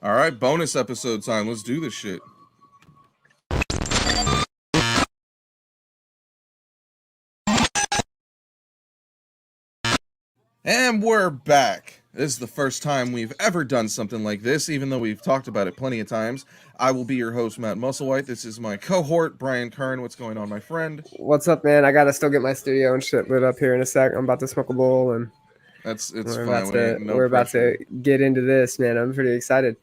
All right, bonus episode time. Let's do this shit. And we're back. This is the first time we've ever done something like this, even though we've talked about it plenty of times. I will be your host, Matt Musselwhite. This is my cohort, Brian Kern. What's going on, my friend? What's up, man? I gotta still get my studio and shit lit up here in a sec. I'm about to smoke a bowl, and It's we're fine. about to No we're about pressure. to get into this, man. I'm pretty excited.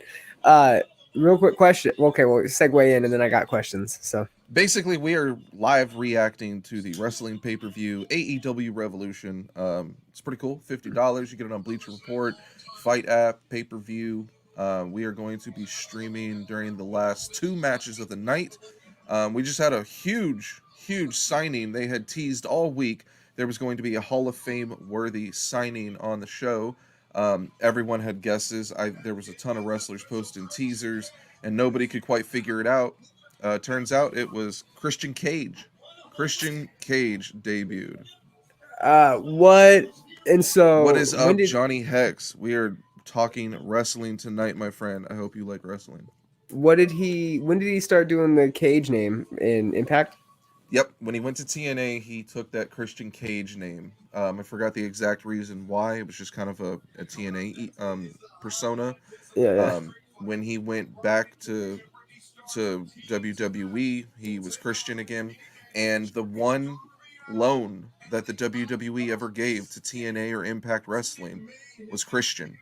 Uh, Real quick question. Okay, well, segue in, and then I got questions. So Basically, we are live reacting to the wrestling pay-per-view AEW Revolution. It's pretty cool. $50. You get it on Bleacher Report, Fight app, pay-per-view. We are going to be streaming during the last two matches of the night. We just had a huge signing. They had teased all week there was going to be a Hall of Fame worthy signing on the show. Everyone had guesses. There was a ton of wrestlers posting teasers, and nobody could quite figure it out. Turns out it was Christian Cage. Christian Cage debuted. what? And What so is when up, did Johnny Hex? We are talking wrestling tonight, my friend. I hope you like wrestling. what did he? When did he start doing the Cage name in Impact? Yep, when he went to TNA, he took that Christian Cage name. I forgot the exact reason why. It was just kind of a TNA persona. Yeah, yeah. When he went back to WWE, he was Christian again, and the one loan that the WWE ever gave to TNA or Impact Wrestling was Christian.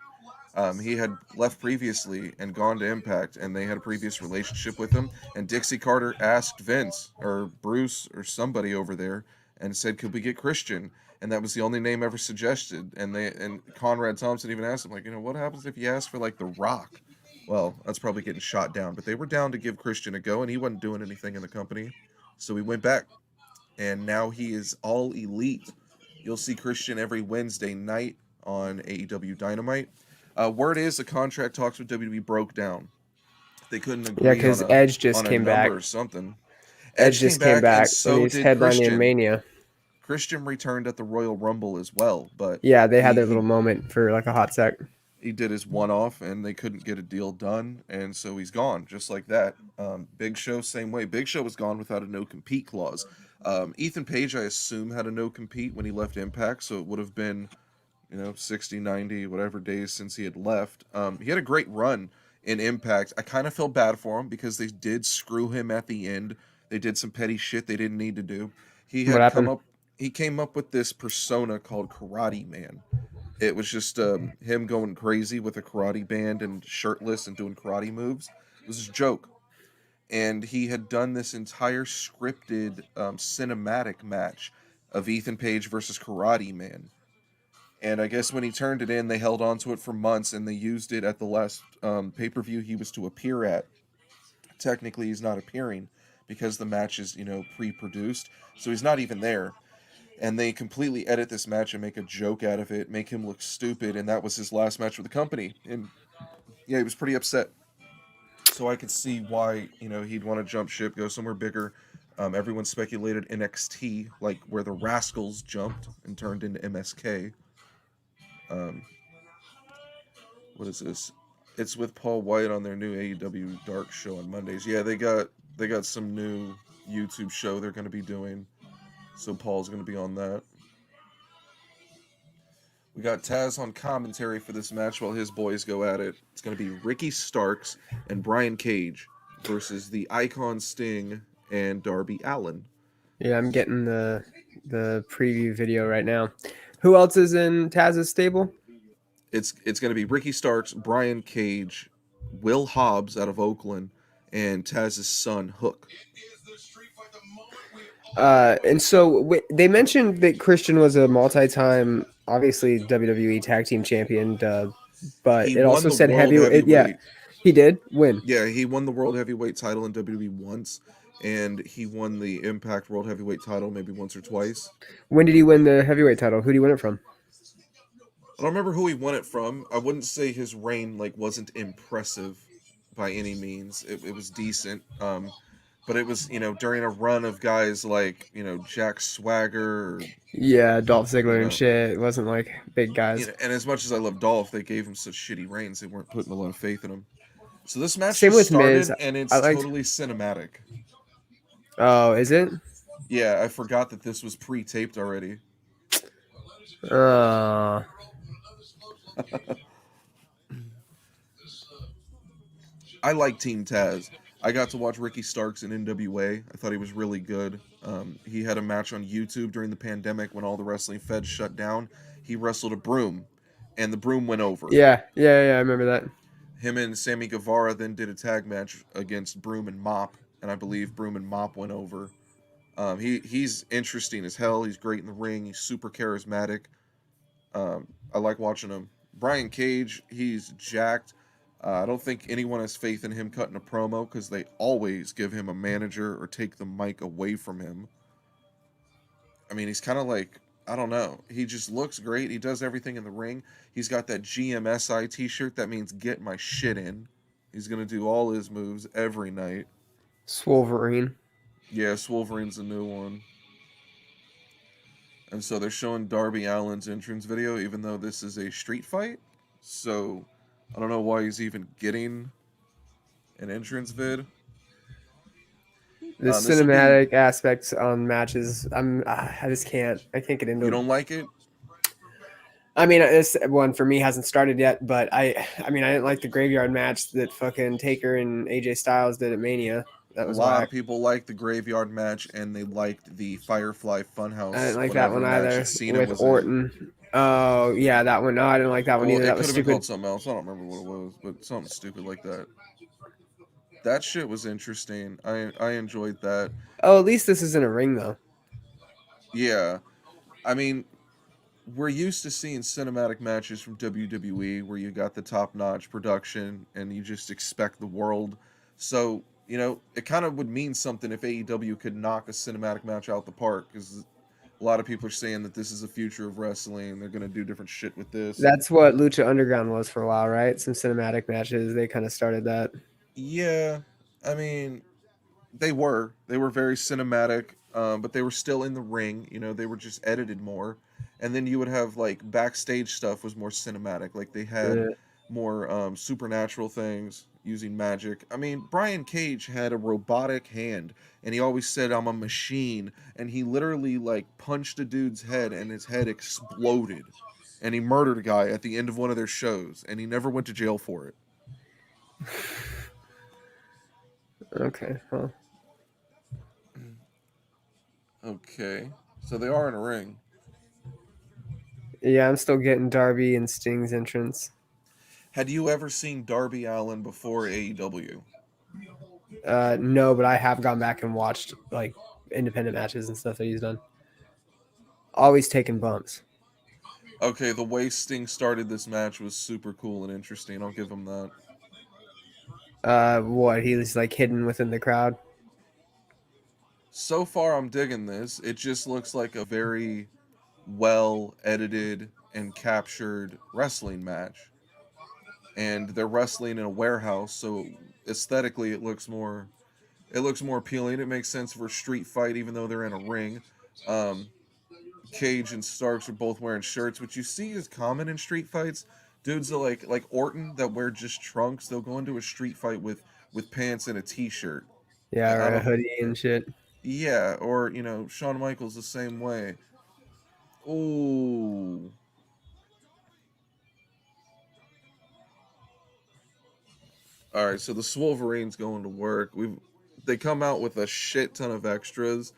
He had left previously and gone to Impact, and they had a previous relationship with him. And Dixie Carter asked Vince or Bruce or somebody over there and said, "Could we get Christian?" And that was the only name ever suggested. And Conrad Thompson even asked him, like, what happens if you ask for like The Rock? Well, that's probably getting shot down. But they were down to give Christian a go, and he wasn't doing anything in the company, so he went back, and now he is all elite. You'll see Christian every Wednesday night on AEW Dynamite. Word is the contract talks with WWE broke down. They couldn't Yeah, agree because Edge just on a came back. number or something. Edge Edge came just came back, and back, and so he's did headlining Christian. Mania. Christian returned at the Royal Rumble as well, but Yeah, they had he their he little moment for like a hot sec. he did his one off, and they couldn't get a deal done, and so he's gone just like that. Big Show, same way. Big Show was gone without a no compete clause. Ethan Page, I assume, had a no compete when he left Impact, so it would have been 60, 90, whatever days since he had left. He had a great run in Impact. I kind of feel bad for him because they did screw him at the end. They did some petty shit they didn't need to do. He What had come happened? up he came up with this persona called Karate Man. It was just him going crazy with a karate band and shirtless and doing karate moves. It was a joke. And he had done this entire scripted cinematic match of Ethan Page versus Karate Man. And I guess when he turned it in, they held on to it for months, and they used it at the last pay per view he was to appear at. Technically, he's not appearing because the match is pre produced, so he's not even there. And they completely edit this match and make a joke out of it, make him look stupid, and that was his last match with the company. And yeah, he was pretty upset. So I could see why he'd want to jump ship, go somewhere bigger. Everyone speculated NXT, like where the Rascals jumped and turned into MSK. Um, what is this? It's with Paul White on their new AEW Dark show on Mondays. Yeah, they got some new YouTube show they're going to be doing. So Paul's going to be on that. We got Taz on commentary for this match while his boys go at it. It's going to be Ricky Starks and Brian Cage versus the Icon Sting and Darby Allin. Yeah, I'm getting the preview video right now. Who else is in Taz's stable? It's going to be Ricky Starks, Brian Cage, Will Hobbs out of Oakland, and Taz's son Hook. And so they mentioned that Christian was a multi-time, obviously WWE Tag Team Champion, but He it won also the said world heavy. Yeah, heavyweight. he did win. Yeah, he won the world heavyweight title in WWE once, and he won the Impact World Heavyweight title maybe once or twice. When did he win the heavyweight title? Who did he win it from? I don't remember who he won it from. I wouldn't say his reign wasn't impressive by any means. It was decent. But it was during a run of guys like Jack Swagger, or, Yeah, Dolph you Ziggler and know shit. It wasn't like big guys. and as much as I love Dolph, they gave him such shitty reigns. They weren't putting a lot of faith in him. So this match Same just with Miz. started and I it's liked. totally cinematic. Oh, is it? Yeah, I forgot that this was pre-taped already. Uh, I like Team Taz. I got to watch Ricky Starks in NWA. I thought he was really good. He had a match on YouTube during the pandemic when all the wrestling feds shut down. He wrestled a broom, and the broom went over. yeah. I remember that. Him and Sammy Guevara then did a tag match against Broom and Mop, and I believe Broom and Mop went over. He's interesting as hell. He's great in the ring. He's super charismatic. I like watching him. Brian Cage, he's jacked. I don't think anyone has faith in him cutting a promo because they always give him a manager or take the mic away from him. I mean, he's kind of like, I don't know. He just looks great. He does everything in the ring. He's got that GMSI t shirt. That means get my shit in. He's going to do all his moves every night. Swolverine. Yeah, Wolverine's a new one. And so they're showing Darby Allin's entrance video, even though this is a street fight. So I don't know why he's even getting an entrance vid. The This will be. cinematic aspects on matches, I just can't. I can't get into You it. don't like it? I mean, this one for me hasn't started yet, but I mean, I didn't like the graveyard match that fucking Taker and AJ Styles did at Mania. That A was lot whack. of people liked the graveyard match, and they liked the Firefly I Funhouse didn't like that whatever one match either that Cena with was in. Orton. Oh yeah, that one. No, I didn't like that one Well, either. it That could was have been stupid. called something else. I don't remember what it was, but something stupid like that. That shit was interesting. I enjoyed that. Oh, at least this is in a ring though. Yeah, I mean, we're used to seeing cinematic matches from WWE where you got the top notch production and you just expect the world. So, it kind of would mean something if AEW could knock a cinematic match out the park because a lot of people are saying that this is the future of wrestling. They're going to do different shit with this. That's what Lucha Underground was for a while, right? Some cinematic matches. They kind of started that. Yeah, I mean, they were very cinematic, but they were still in the ring. They were just edited more, and then you would have like backstage stuff was more cinematic. Like they had Yeah. more supernatural things using magic. I mean, Brian Cage had a robotic hand, and he always said, "I'm a machine," and he literally like punched a dude's head, and his head exploded, and he murdered a guy at the end of one of their shows, and he never went to jail for it. Okay. Well, Okay, so they are in a ring. yeah, I'm still getting Darby and Sting's entrance. Had you ever seen Darby Allin before AEW? No, but I have gone back and watched like independent matches and stuff that he's done. Always taking bumps. Okay, the way Sting started this match was super cool and interesting. I'll give him that. What he was like hidden within the crowd. So far, I'm digging this. It just looks like a very well edited and captured wrestling match. And they're wrestling in a warehouse, so aesthetically it looks more appealing. It makes sense for a street fight, even though they're in a ring. Um, Cage and Starks are both wearing shirts, which you see is common in street fights. Dudes that like Orton that wear just trunks, they'll go into a street fight with pants and a t-shirt. Yeah, I or a don't. hoodie and shit. Yeah, or Shawn Michaels the same way. Ooh. All right, so the Swolverine's going to work. They come out with a shit ton of extras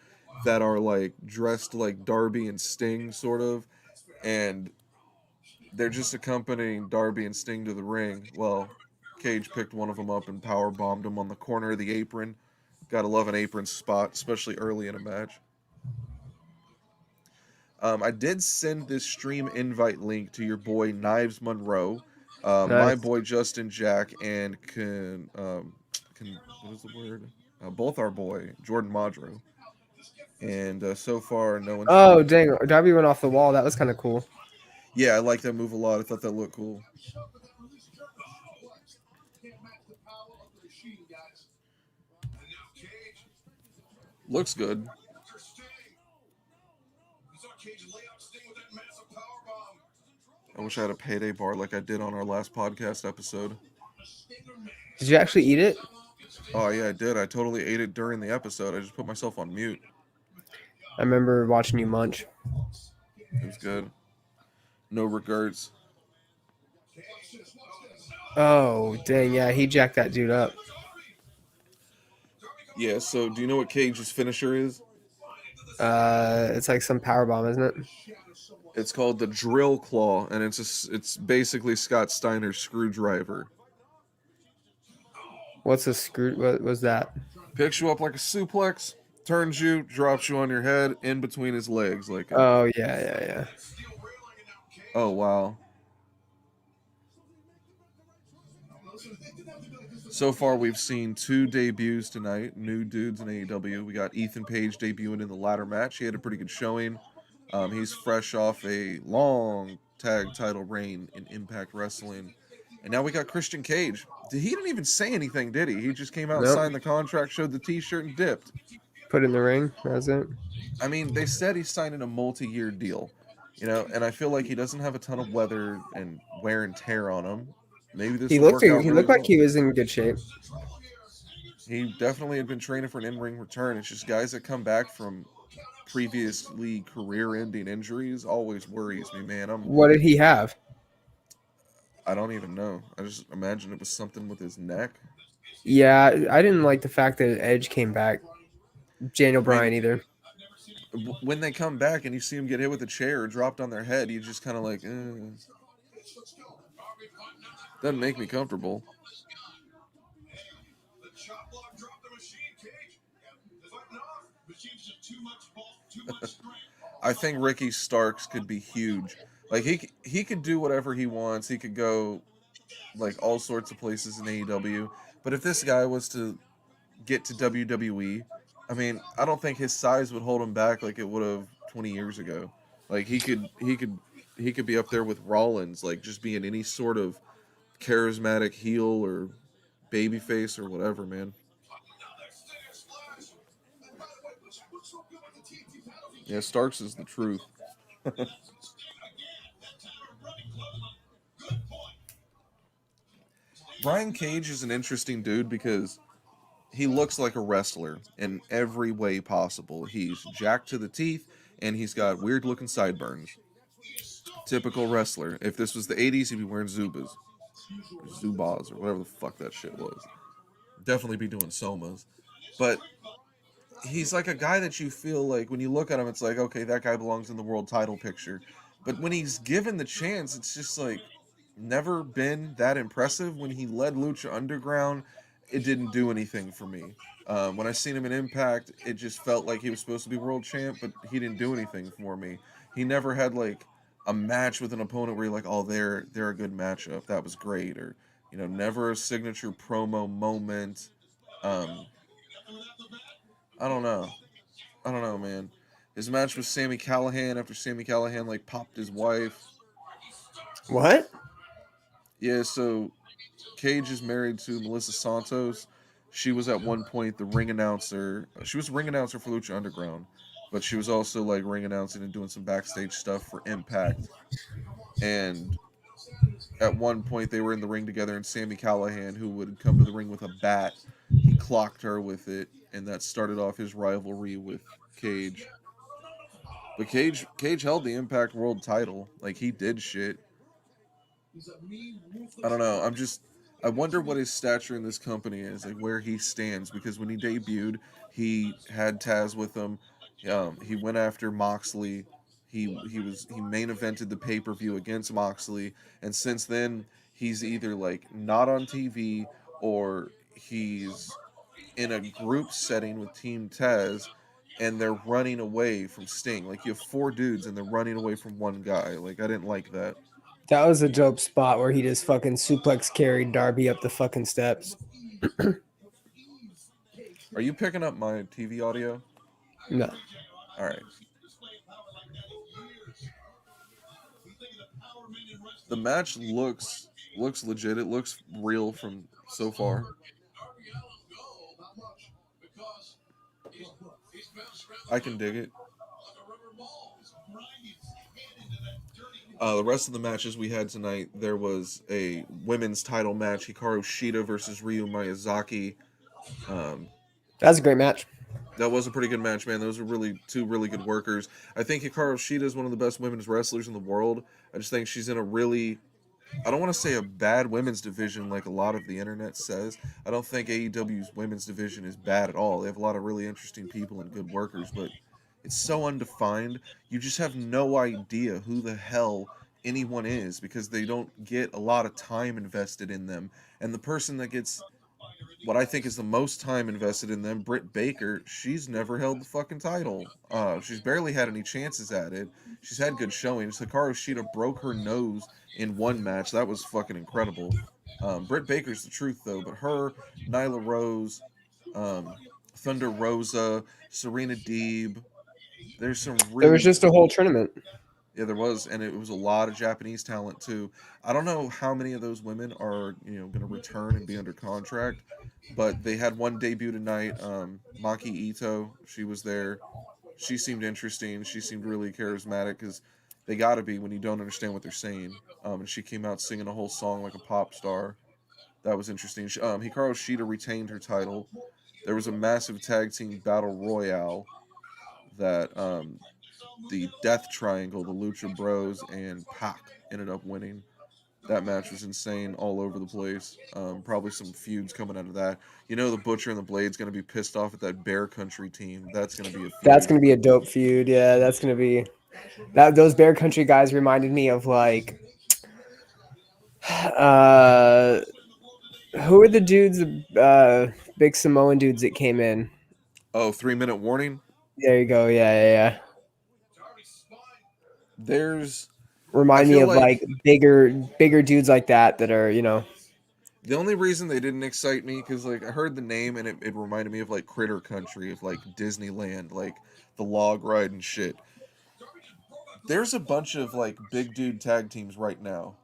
that are like dressed like Darby and Sting sort of, and they're just accompanying Darby and Sting to the ring. Well, Cage picked one of them up and power bombed him on the corner of the apron. Gotta love an apron spot, especially early in a match. I did send this stream invite link to your boy Knives Monroe, my Nice. boy Justin Jack, and can what is the word? Both our boy Jordan Madro. And so far, no one's Oh joined. dang, Darby went off the wall. That was kind of cool. Yeah, I like that move a lot. I thought that looked cool. Looks good. I wish I had a payday bar like I did on our last podcast episode. Did you actually eat it? Oh yeah, I did. I totally ate it during the episode. I just put myself on mute. I remember watching you munch. It was good. No regrets. Oh, dang, yeah, he jacked that dude up. Yeah. So, do you know what Cage's finisher is? It's like some power bomb, isn't it? It's called the Drill Claw, and it's basically Scott Steiner's screwdriver. What's a screw? What was that? Picks you up like a suplex, turns you, drops you on your head in between his legs, like a. Oh yeah, yeah, yeah. Oh wow. So far, we've seen 2 debuts tonight, new dudes in AEW. We got Ethan Page debuting in the ladder match. He had a pretty good showing. He's fresh off a long tag title reign in Impact Wrestling. And now we got Christian Cage. He didn't even say anything, did he? He just came out and Nope. signed the contract, showed the t-shirt, and dipped. Put it in the ring. That's it. I mean, they said he's signing a multi-year deal, and I feel like he doesn't have a ton of weather and wear and tear on him. Maybe this He will looked. work out He really looked like well. he was in good shape. He definitely had been training for an in-ring return. It's just guys that come back from previously career-ending injuries always worries me, man. What did he have? I don't even know. I just imagine it was something with his neck. Yeah, I didn't like the fact that Edge came back. Daniel I mean, Bryan either. when they come back and you see them get hit with a chair or dropped on their head, you just kind of like, doesn't make me comfortable. I think Ricky Starks could be huge. Like he could do whatever he wants. He could go like all sorts of places in AEW. But if this guy was to get to WWE, I mean, I don't think his size would hold him back like it would have 20 years ago. Like he could be up there with Rollins, like just being any sort of charismatic heel or babyface or whatever, man. Yeah, Starks is the truth. Brian Cage is an interesting dude because he looks like a wrestler in every way possible. He's jacked to the teeth and he's got weird looking sideburns. Typical wrestler. If this was the 80s, he'd be wearing Zubas. Or Zubas or whatever the fuck that shit was. Definitely be doing Somas. But he's like a guy that you feel like when you look at him, it's like, okay, that guy belongs in the world title picture. But when he's given the chance, it's just like never been that impressive. When he led Lucha Underground, it didn't do anything for me. When I seen him in Impact, it just felt like he was supposed to be world champ, but he didn't do anything for me. He never had like a match with an opponent where you're like, oh, they're a good matchup. That was great, or never a signature promo moment. Um, I don't know. I don't know, man. His match with Sammy Callahan after Sammy Callahan like popped his wife. What? Yeah, so Cage is married to Melissa Santos. She was at one point the ring announcer. She was the ring announcer for Lucha Underground, but she was also like ring announcing and doing some backstage stuff for Impact. And at one point they were in the ring together, and Sammy Callahan, who would come to the ring with a bat, he clocked her with it, and that started off his rivalry with Cage. But Cage held the Impact World title. Like he did shit. I don't know. I wonder what his stature in this company is, like where he stands. Because when he debuted, he had Taz with him. He went after Moxley. He main evented the pay per view against Moxley, and since then he's either like not on TV or he's in a group setting with Team Taz, and they're running away from Sting. Like you have 4 dudes and they're running away from one guy. Like I didn't like that. That was a dope spot where he just fucking suplex carried Darby up the fucking steps. Are you picking up my TV audio? No. All right. The match looks legit. It looks real from so far. I can dig it. The rest of the matches we had tonight, there was a women's title match: Hikaru Shida versus Ryu Miyazaki. Um, That's a great match. that was a pretty good match, man. Those are really two really good workers. I think Hikaru Shida is one of the best women's wrestlers in the world. I just think she's in a really, I don't want to say a bad women's division like a lot of the internet says. I don't think AEW's women's division is bad at all. They have a lot of really interesting people and good workers, but it's so undefined. You just have no idea who the hell anyone is because they don't get a lot of time invested in them. And the person that gets what I think is the most time invested in them, Britt Baker, she's never held the fucking title. She's barely had any chances at it. She's had good showings. Hikaru Shida broke her nose in one match. That was fucking incredible. Britt Baker's the truth though, but her, Nyla Rose, um, Thunder Rosa, Serena Deeb. There's some There was really just a whole tournament. yeah, there was, and it was a lot of Japanese talent too. I don't know how many of those women are going to return and be under contract, but they had one debut tonight. Maki Ito, she was there. She seemed interesting. She seemed really charismatic because they got to be when you don't understand what they're saying. And she came out singing a whole song like a pop star. That was interesting. Hikaru Shida retained her title. There was a massive tag team battle royale that the Death Triangle, the Lucha Bros, and Pac ended up winning. That match was insane all over the place. Probably some feuds coming out of that. The Butcher and the Blade's going to be pissed off at that Bear Country team. That's going to be a That's feud. gonna be a dope feud. Yeah, that's gonna be that. Those Bear Country guys reminded me of like, uh, who are the dudes, big Samoan dudes that came in? Oh, 3 minute warning. There you go. Yeah, yeah, yeah. There's, I Remind me feel of like like bigger dudes like that that are the only reason they didn't excite me because like I heard the name and it reminded me of like Critter Country of like Disneyland, like the log ride and shit. There's a bunch of like big dude tag teams right now,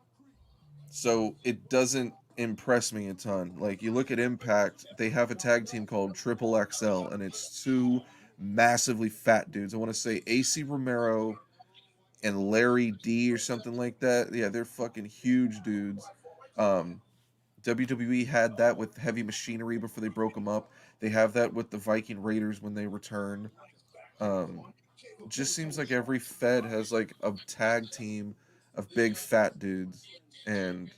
so it doesn't impress me a ton. Like you look at Impact, they have a tag team called Triple XL, and it's two massively fat dudes. I want to say AC Romero and Larry D or something like that. Yeah, they're fucking huge dudes. Um, WWE had that with Heavy Machinery before they broke them up. They have that with the Viking Raiders when they return. Um, just seems like every Fed has like a tag team of big fat dudes, and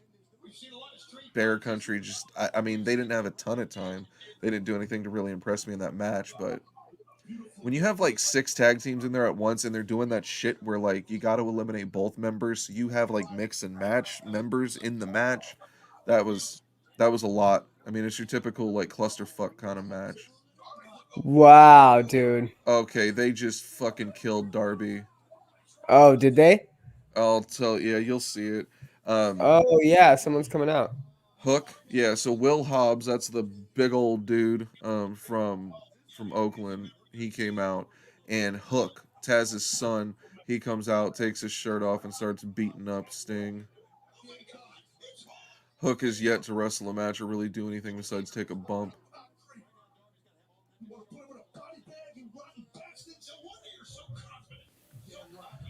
Bear Country just I mean they didn't have a ton of time. They didn't do anything to really impress me in that match, but when you have like six tag teams in there at once and they're doing that shit where like you got to eliminate both members, so you have like mix and match members in the match, that was that was a lot. I mean, it's your typical like clusterfuck kind of match. wow, dude. Okay, they just fucking killed Darby. Oh, did they? I'll tell yeah, you'll see it. Um Oh yeah, someone's coming out. Hook, yeah. So Will Hobbs, that's the big old dude from Oakland. He came out, and Hook, Taz's son, he comes out, takes his shirt off, and starts beating up Sting. Hook is yet to wrestle a match or really do anything besides take a bump.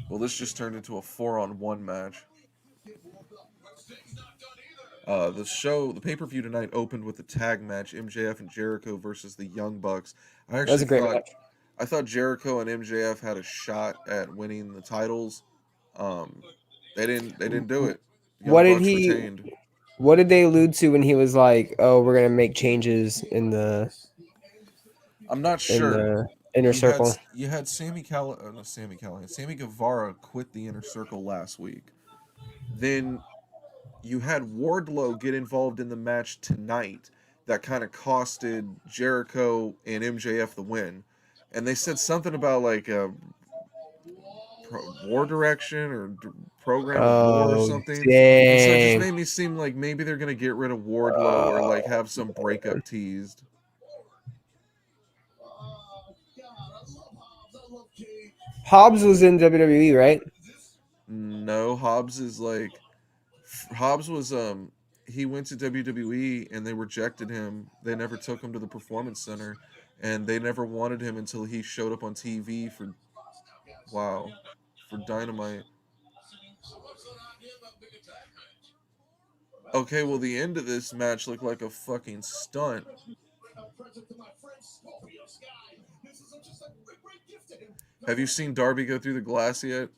Well, this just turned into a 4-on-1 match. The pay-per-view tonight opened with a tag match: MJF and Jericho versus the Young Bucks. I That was actually a great thought match. I thought Jericho and MJF had a shot at winning the titles. Um, they didn't do it. What Young did Bucks he? retained. What did they allude to when he was like, "Oh, we're gonna make changes I'm not in sure. the inner circle"? You had not Sammy Callahan, Sammy Guevara quit the inner circle last week. Then you had Wardlow get involved in the match tonight that kind of costed Jericho and MJF the win. And they said something about like war direction or program of war or Oh, something. And so it just dang. made me seem like maybe they're going to get rid of Wardlow or like have some breakup teased. Hobbs was in WWE, right? No, Hobbs was he went to WWE and they rejected him. They never took him to the performance center and they never wanted him until he showed up on TV for wow, for Dynamite. Okay, well, the end of this match looked like a fucking stunt. Have you seen Darby go through the glass yet?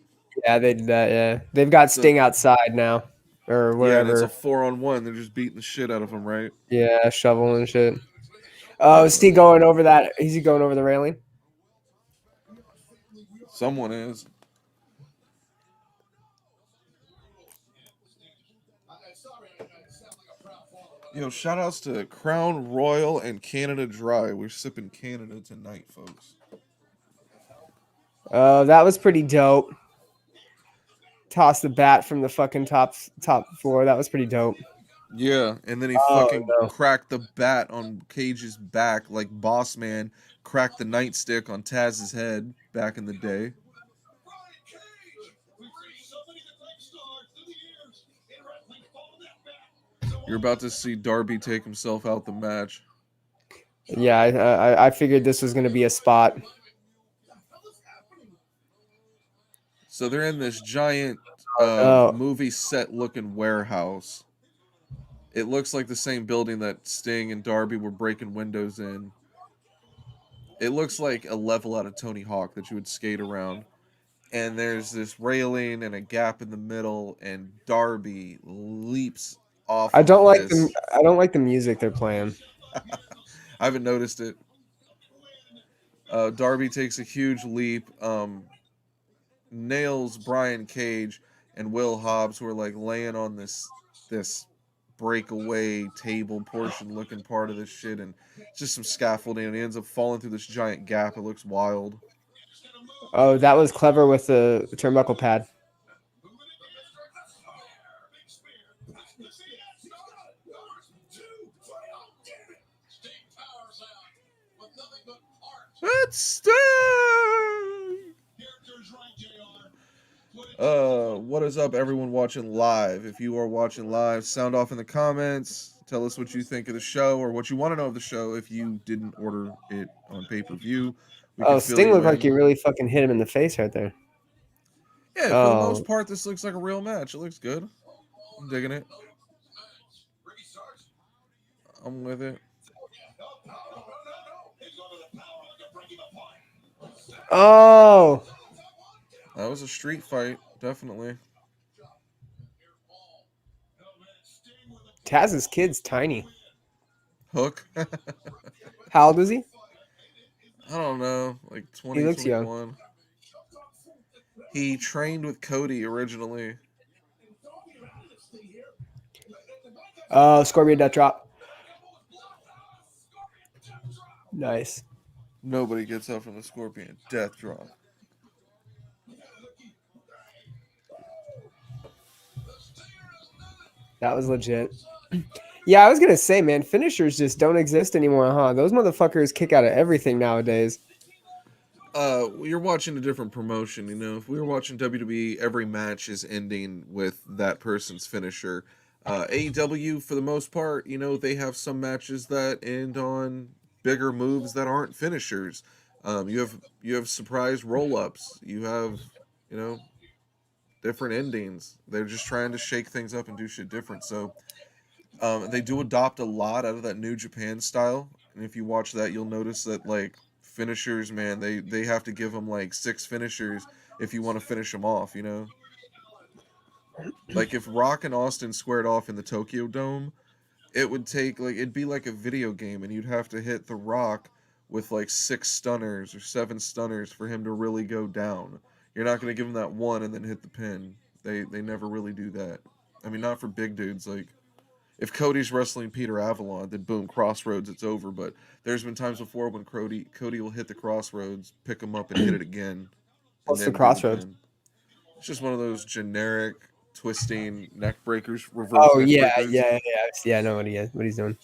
Yeah, they did that. Yeah, they've got So Sting outside now, or yeah, and it's a wherever. 4-on-1. They're just beating the shit out of him, right? Yeah, shovel and shit. Oh, is Yeah, he going over that? Is he going over the railing? someone is. Yo, shout outs to Crown Royal and Canada Dry. We're sipping Canada tonight, folks. Oh, that was pretty dope. Toss the bat from the fucking top floor. That was pretty dope. Yeah, and then he Oh fucking no. cracked the bat on Cage's back like Boss Man cracked the nightstick on Taz's head back in the day. You're about to see Darby take himself out the match. Yeah, I figured this was gonna be a spot. So they're in this giant Oh, movie set looking warehouse. It looks like the same building that Sting and Darby were breaking windows in. It looks like a level out of Tony Hawk that you would skate around. And there's this railing and a gap in the middle, and Darby leaps off I of don't like them. this. I don't like the music they're playing. I haven't noticed it. Darby takes a huge leap, nails Brian Cage and Will Hobbs, who are like laying on this breakaway table portion looking part of this shit, and just some scaffolding, and he ends up falling through this giant gap. It looks wild. Oh, that was clever with the turnbuckle pad. It's Sting! What is up, everyone watching live? If you are watching live, sound off in the comments. Tell us what you think of the show or what you want to know of the show if you didn't order it on pay-per-view. We Oh, could fill Sting you looked like in. he really fucking hit him in the face right there. Yeah, for the most Oh, part, this looks like a real match. It looks good. I'm digging it. I'm with it. oh, That was a street fight, definitely. Taz's kid's tiny. Hook. How old is he? I don't know, like He looks young. 2021. He trained with Cody originally. Oh, Scorpion Death Drop. Nice. Nobody gets up from the Scorpion Death Drop. That was legit. Yeah, I was gonna say, man, finishers just don't exist anymore, huh? Those motherfuckers kick out of everything nowadays. You're watching a different promotion, you know. If we were watching WWE, every match is ending with that person's finisher. AEW, for the most part, you know, they have some matches that end on bigger moves that aren't finishers. You have surprise roll ups. You have, you know, different endings. They're just trying to shake things up and do shit different. So they do adopt a lot out of that New Japan style. And if you watch that, you'll notice that like finishers, man, they have to give them like 6 finishers if you want to finish them off. You know, like if Rock and Austin squared off in the Tokyo Dome, it would take like it'd be like a video game, and you'd have to hit the Rock with like 6 stunners or 7 stunners for him to really go down. You're not going to give him that one and then hit the pin. They never really do that. I mean, not for big dudes. Like if Cody's wrestling Peter Avalon, then boom, crossroads, it's over. But there's been times before when Cody will hit the crossroads, pick him up, and hit it again, and What's the then do the crossroads? pin. It's just one of those generic twisting neck breakers, reverse Oh neck yeah, breakers. yeah. I know what he is. What he's doing.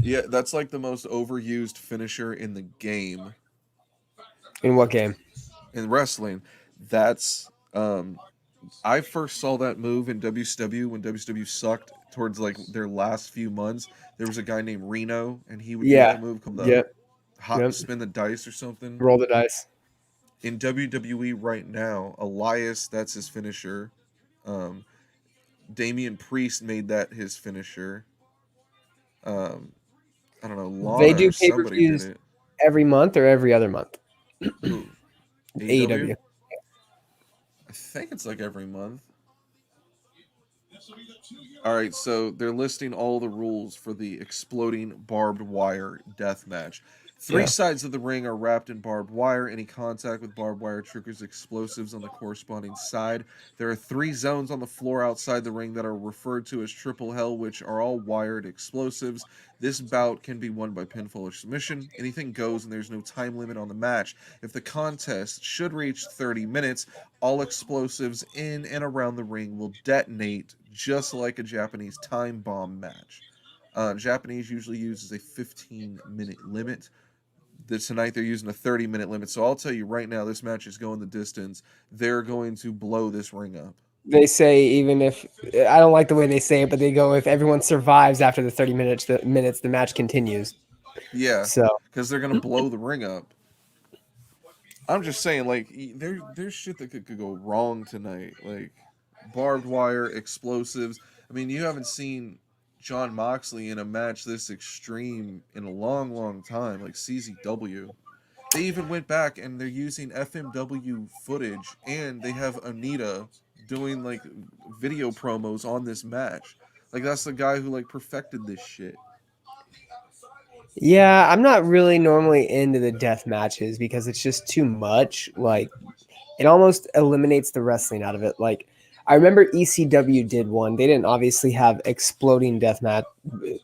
Yeah, that's like the most overused finisher in the game In what game? in wrestling. That's I first saw that move in WCW when WCW sucked towards like their last few months. There was a guy named Reno, and he would do Yeah. that move called the Yep. hot Yep. spin the dice or something. Roll the dice. In WWE right now, Elias, that's his finisher. Um, Damian Priest made that his finisher. Um, I don't know, They Lana or do somebody did pay-per-views it. every month or every other month. Who? AEW? AEW. I think it's like every month. All right, so they're listing all the rules for the exploding barbed wire death match. Three Yeah. sides of the ring are wrapped in barbed wire. Any contact with barbed wire triggers explosives on the corresponding side. There are 3 zones on the floor outside the ring that are referred to as triple hell, which are all wired explosives. This bout can be won by pinfall or submission. Anything goes, and there's no time limit on the match. If the contest should reach 30 minutes, all explosives in and around the ring will detonate just like a Japanese time bomb match. Japanese usually uses a 15-minute limit. Tonight they're using a 30-minute limit. So I'll tell you right now, this match is going the distance. They're going to blow this ring up. They say even if I don't like the way they say it, but they go if everyone survives after the 30 minutes, the match continues. Yeah, So because they're gonna blow the ring up. I'm just saying, like, there's shit that could go wrong tonight, like barbed wire, explosives. I mean, you haven't seen John Moxley in a match this extreme in a long, long time, like CZW. They even went back and they're using FMW footage, and they have Anita doing like video promos on this match. Like that's the guy who like perfected this shit. yeah, I'm not really normally into the death matches because it's just too much. Like it almost eliminates the wrestling out of it. Like I remember ECW did one. They didn't obviously have exploding death match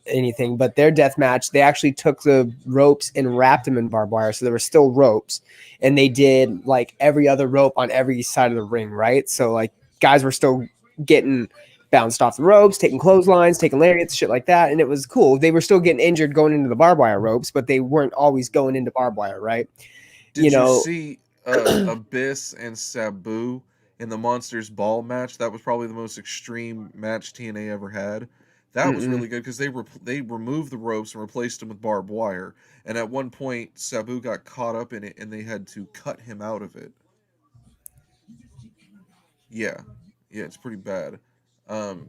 anything, but their death match, they actually took the ropes and wrapped them in barbed wire, so there were still ropes, and they did like every other rope on every side of the ring, right? So like guys were still getting bounced off the ropes, taking clotheslines, taking lariats, shit like that, and it was cool. They were still getting injured going into the barbed wire ropes, but they weren't always going into barbed wire, right? You Did you know, see Abyss and Sabu in the Monsters Ball match? That was probably the most extreme match TNA ever had. That was mm-mm. really good because they removed the ropes and replaced them with barbed wire. And at one point, Sabu got caught up in it, and they had to cut him out of it. Yeah, yeah, it's pretty bad. Um,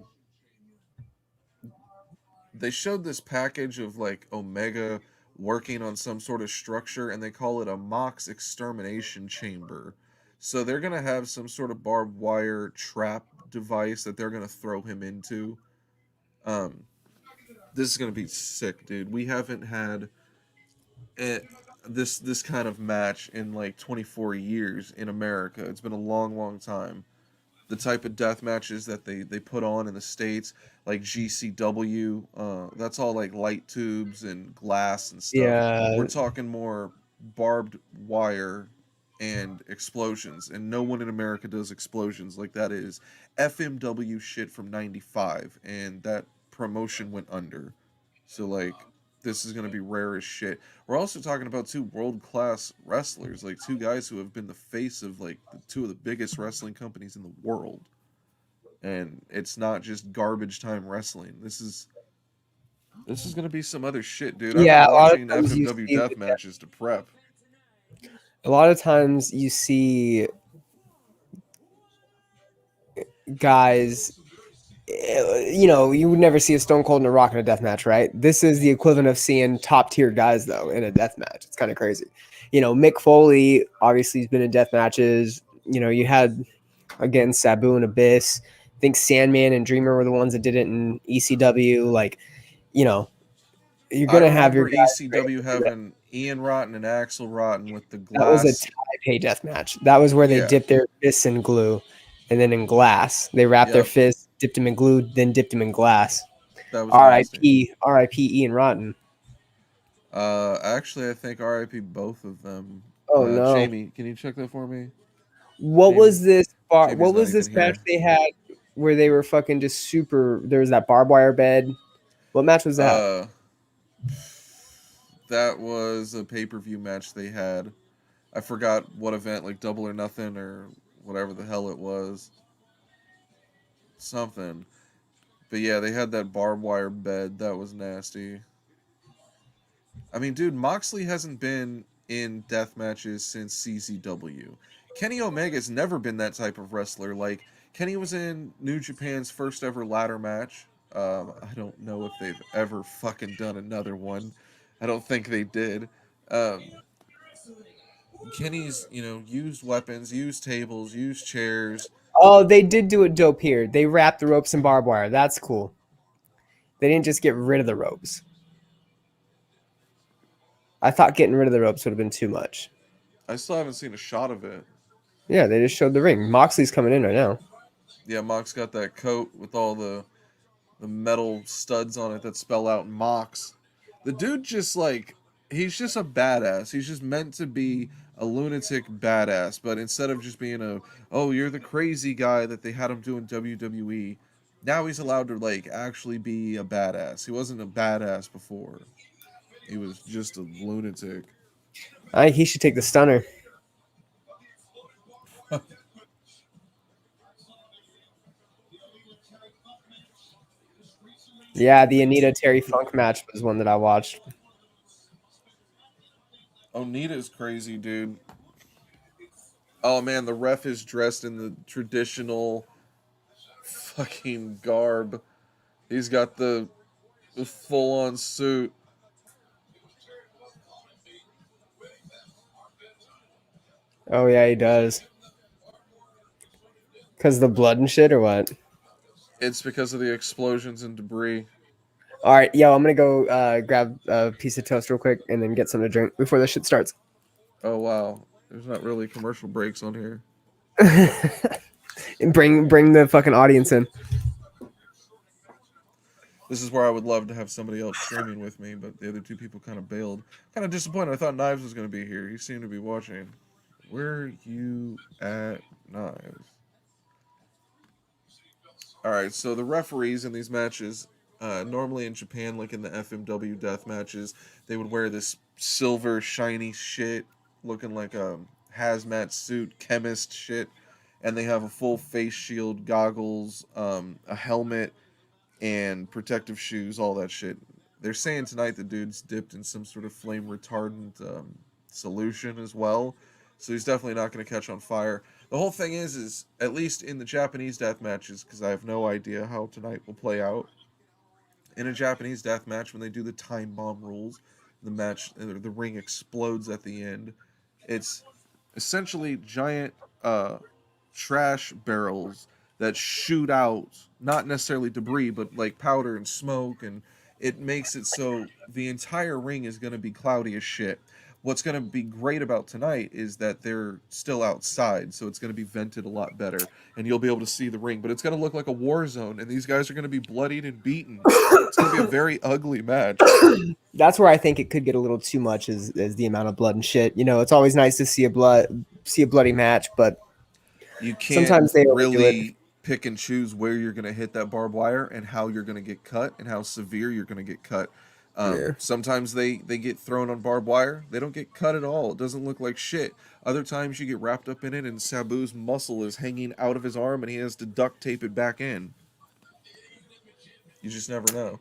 they showed this package of like Omega working on some sort of structure, and they call it a Mox extermination chamber. So they're gonna have some sort of barbed wire trap device that they're gonna throw him into. Um, this is gonna be sick, dude. We haven't had a, this kind of match in like 24 years in America. It's been a long, long time. The type of death matches that they put on in the states, like GCW, that's all like light tubes and glass and stuff. Yeah, We're talking more barbed wire and explosions, and no one in America does explosions like that. Is FMW shit from '95, and that promotion went under. So like, this is gonna be rare as shit. We're also talking about 2 world class wrestlers, like 2 guys who have been the face of like 2 of the biggest wrestling companies in the world. And it's not just garbage time wrestling. This is gonna be some other shit, dude. I've been yeah. watching FMW death matches to prep. A lot of times you see guys, you would never see a Stone Cold and a Rock in a death match, right? This is the equivalent of seeing top tier guys though in a death match. It's kind of crazy. Mick Foley obviously has been in death matches. You had again Sabu and Abyss. I think Sandman and Dreamer were the ones that did it in ECW. Like, you know, you're I gonna have your remember guys. ECW having Ian Rotten and Axel Rotten with the That was a glass. Taipei death match. That was where they Yeah, dipped their fists in glue, and then in glass. They wrapped their yep, fists, dipped them in glue, then dipped them in glass. that was nasty. R.I.P. Ian Rotten. Actually, I think RIP both of them. Oh no! Jamie, can you check that for me? What Jamie, was this bar? Jamie's What not was even this match here. they had where they were fucking just super? There was that barbed wire bed. What match was that? Uh, that was a pay-per-view match they had. I forgot what event, like Double or Nothing or whatever the hell it was. Something. But yeah, they had that barbed wire bed. That was nasty. I mean, dude, Moxley hasn't been in death matches since CZW. Kenny Omega's never been that type of wrestler. Like, Kenny was in New Japan's first ever ladder match. I don't know if they've ever fucking done another one. I don't think they did. Um, Kenny's, used weapons, used tables, used chairs. Oh, they did do it dope here. They wrapped the ropes in barbed wire. That's cool. They didn't just get rid of the ropes. I thought getting rid of the ropes would have been too much. I still haven't seen a shot of it. Yeah, they just showed the ring. Moxley's coming in right now. Yeah, Mox got that coat with all the metal studs on it that spell out Mox. The dude just he's just a badass. He's just meant to be a lunatic badass, but instead of just being oh, you're the crazy guy that they had him do in WWE, now he's allowed to actually be a badass. He wasn't a badass before. He was just a lunatic. I think he should take the stunner. Yeah, the Anita Terry Funk match was one that I watched. Onita's crazy, dude. Oh man, the ref is dressed in the traditional fucking garb. He's got the full on suit. Oh yeah, he does. Because the blood and shit, or what? It's because of the explosions and debris. All right, yo, I'm gonna go grab a piece of toast real quick and then get something to drink before this shit starts. Oh wow, there's not really commercial breaks on here. And bring the fucking audience in. This is where I would love to have somebody else streaming with me, but the other two people kind of bailed. Kind of disappointed. I thought Knives was going to be here. He seemed to be watching. Where you at, Knives? All right, so the referees in these matches, normally in Japan, like in the FMW death matches, they would wear this silver shiny shit, looking like a hazmat suit, chemist shit, and they have a full face shield, goggles, a helmet, and protective shoes, all that shit. They're saying tonight the dude's dipped in some sort of flame retardant solution as well, so he's definitely not going to catch on fire. The whole thing is at least in the Japanese death matches, because I have no idea how tonight will play out. In a Japanese death match, when they do the time bomb rules, the ring explodes at the end. It's essentially giant trash barrels that shoot out not necessarily debris, but like powder and smoke, and it makes it so the entire ring is going to be cloudy as shit. What's going to be great about tonight is that they're still outside, so it's going to be vented a lot better, and you'll be able to see the ring. But it's going to look like a war zone, and these guys are going to be bloodied and beaten. It's going to be a very ugly match. That's where I think it could get a little too much is the amount of blood and shit. You know, it's always nice to see a bloody match, but You can't sometimes they overdo it. really pick and choose where you're going to hit that barbed wire and how you're going to get cut and how severe you're going to get cut. Yeah. Sometimes they get thrown on barbed wire. They don't get cut at all. It doesn't look like shit. Other times you get wrapped up in it and Sabu's muscle is hanging out of his arm and he has to duct tape it back in. You just never know.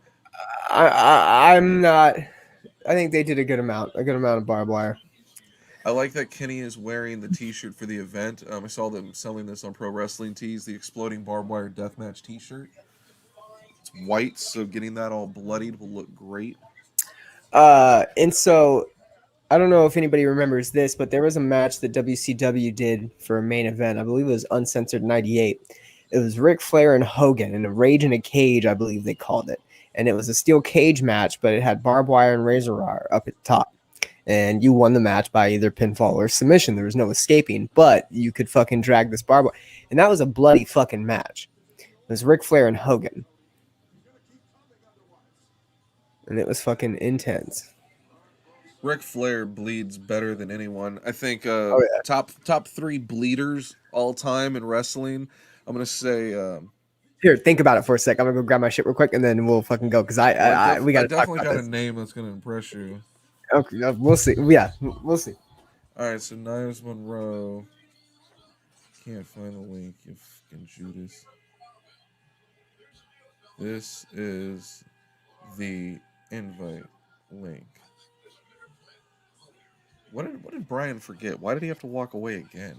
I'm not. I think they did a good amount of barbed wire. I like that Kenny is wearing the T-shirt for the event. I saw them selling this on Pro Wrestling Tees, the Exploding Barbed Wire Deathmatch T-shirt. It's white, so getting that all bloodied will look great. And so I don't know if anybody remembers this, but there was a match that WCW did for a main event. I believe it was Uncensored 98. It was Ric Flair and Hogan in a Rage in a Cage, I believe they called it. And it was a steel cage match, but it had barbed wire and razor wire up at the top. And you won the match by either pinfall or submission. There was no escaping, but you could fucking drag this barbed wire. And that was a bloody fucking match. It was Ric Flair and Hogan. And it was fucking intense. Ric Flair bleeds better than anyone. I think Oh, yeah. top three bleeders all time in wrestling. I'm gonna say. Here, think about it for a sec. I'm gonna go grab my shit real quick, and then we'll fucking go because we got I to talk definitely about got this. a name that's gonna impress you. Okay, we'll see. Yeah, we'll see. All right, so Niles Monroe. Can't find the link, you fucking Judas. This is the invite link. What did Brian forget? Why did he have to walk away again?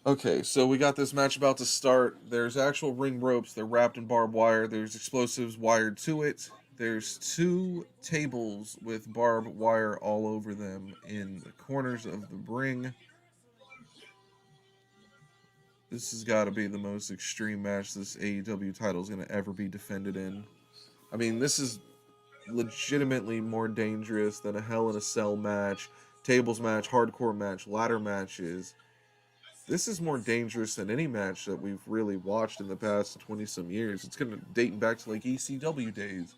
Okay, so we got this match about to start. There's actual ring ropes. They're wrapped in barbed wire. There's explosives wired to it. There's two tables with barbed wire all over them in the corners of the ring. This has got to be the most extreme match this AEW title is going to ever be defended in. I mean, this is legitimately more dangerous than a Hell in a Cell match, tables match, hardcore match, ladder matches. This is more dangerous than any match that we've really watched in the past 20 some years. It's going to date back to like ECW days.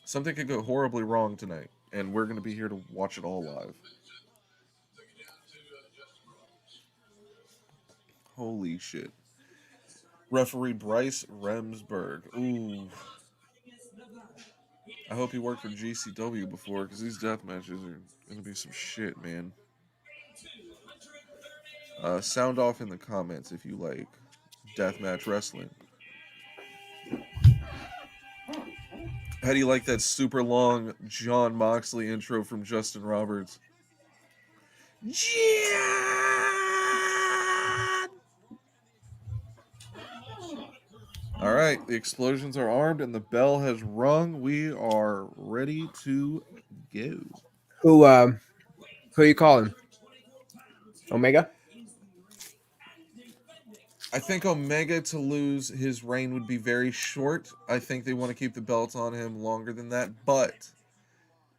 Something could go horribly wrong tonight, and we're going to be here to watch it all live. Holy shit. Referee Bryce Remsburg. Ooh. I hope he worked for GCW before, because these death matches are going to be some shit, man. Sound off in the comments if you like deathmatch wrestling. How do you like that super long John Moxley intro from Justin Roberts? John! All right, the explosions are armed and the bell has rung. We are ready to go. Who are you calling? Omega? I think Omega to lose his reign would be very short. I think they want to keep the belt on him longer than that, but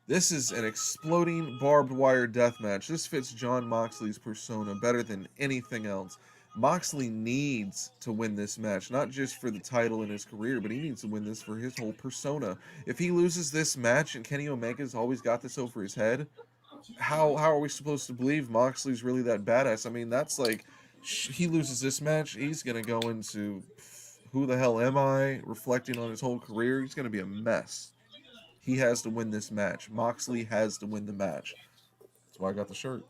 this is an exploding barbed wire death match. This fits John Moxley's persona better than anything else. Moxley needs to win this match, not just for the title in his career, but he needs to win this for his whole persona. If he loses this match and Kenny Omega's always got this over his head, how are we supposed to believe Moxley's really that badass? I mean, that's like, he loses this match, he's going to go into who the hell am I, reflecting on his whole career. He's going to be a mess. He has to win this match. Moxley has to win the match. That's why I got the shirt.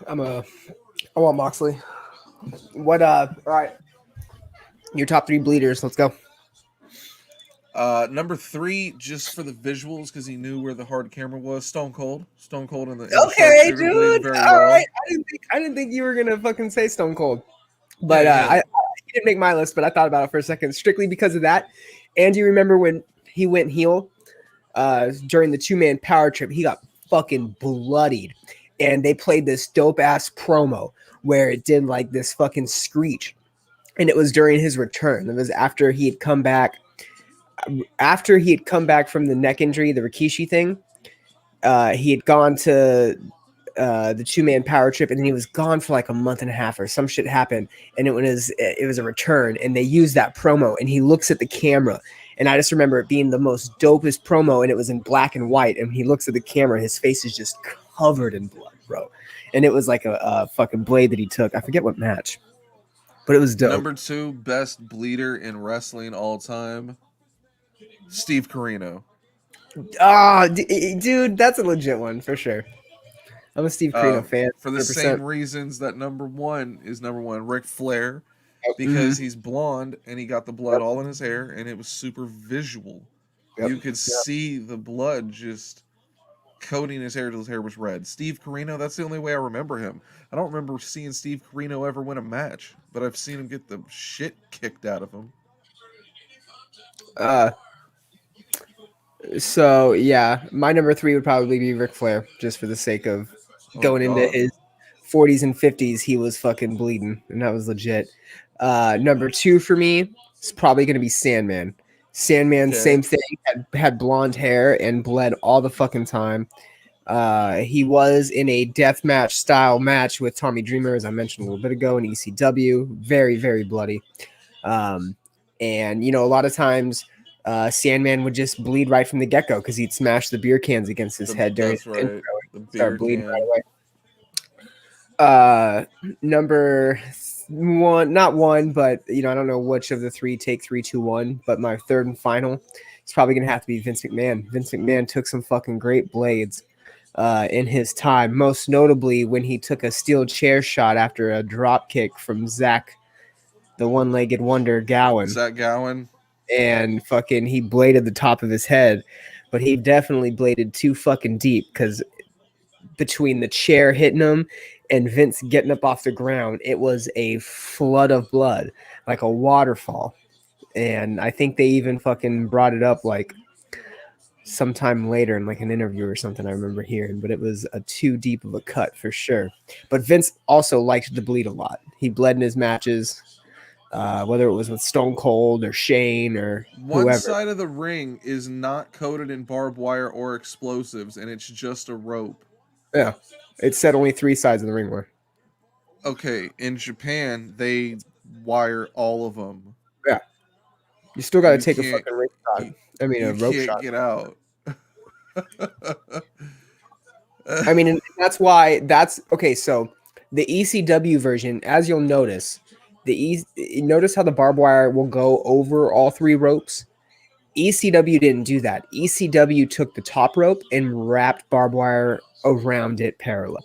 I want Moxley. What all right. Your top 3 bleeders, let's go. Number 3, just for the visuals, because he knew where the hard camera was. Stone Cold in the Okay, sharpshooter, dude. very All well. right. I didn't think you were gonna fucking say Stone Cold, but I didn't make my list. But I thought about it for a second, strictly because of that. And do you remember when he went heel during the 2-man power trip? He got fucking bloodied, and they played this dope ass promo where it did like this fucking screech, and it was during his return. It was after he had come back. After he had come back from the neck injury, the Rikishi thing, he had gone to the 2-man power trip, and then he was gone for like a month and a half or some shit happened, and it was a return, and they used that promo, and he looks at the camera, and I just remember it being the most dopest promo, and it was in black and white, and when he looks at the camera, his face is just covered in blood, bro, and it was like a fucking blade that he took. I forget what match, but it was dope. Number 2, best bleeder in wrestling all time, Steve Corino. Dude, that's a legit one for sure. I'm a Steve Corino fan. For the 100%. same reasons that number one, Ric Flair, because he's blonde and he got the blood all in his hair, and it was super visual. You could see the blood just coating his hair till his hair was red. Steve Corino, that's the only way I remember him. I don't remember seeing Steve Corino ever win a match, but I've seen him get the shit kicked out of him. So yeah, my number 3 would probably be Ric Flair, just for the sake of going into his 40s and 50s. He was fucking bleeding, and that was legit. Number 2 for me is probably going to be Sandman. Sandman, okay. Same thing, had blonde hair and bled all the fucking time. He was in a deathmatch style match with Tommy Dreamer, as I mentioned a little bit ago, in ECW. Very, very bloody. And you know, a lot of times Sandman would just bleed right from the get-go because he'd smash the beer cans against his head during the intro, and start bleeding right away. Number 1, not 1, but you know, I don't know which of the 3, take 3, 2, 1, but my 3rd and final is probably gonna have to be Vince McMahon. Vince McMahon took some fucking great blades in his time, most notably when he took a steel chair shot after a drop kick from Zach, the one-legged wonder Gowen. Zach Gowen. And fucking he bladed the top of his head, but he definitely bladed too fucking deep, because between the chair hitting him and Vince getting up off the ground, it was a flood of blood, like a waterfall. And I think they even fucking brought it up like sometime later in like an interview or something I remember hearing, but it was a too deep of a cut for sure. But Vince also liked to bleed a lot. He bled in his matches, whether it was with Stone Cold or Shane or One whoever. side of the ring is not coated in barbed wire or explosives, and it's just a rope. Yeah. It said only 3 sides of the ring were. Okay, in Japan, they wire all of them. Yeah. You still got to You take a can't, fucking ring shot. I mean, you a rope can't shot. get out. I mean, and that's why that's okay. So the ECW version, as you'll notice, notice how the barbed wire will go over all 3 ropes. ECW didn't do that. ECW took the top rope and wrapped barbed wire around it parallel.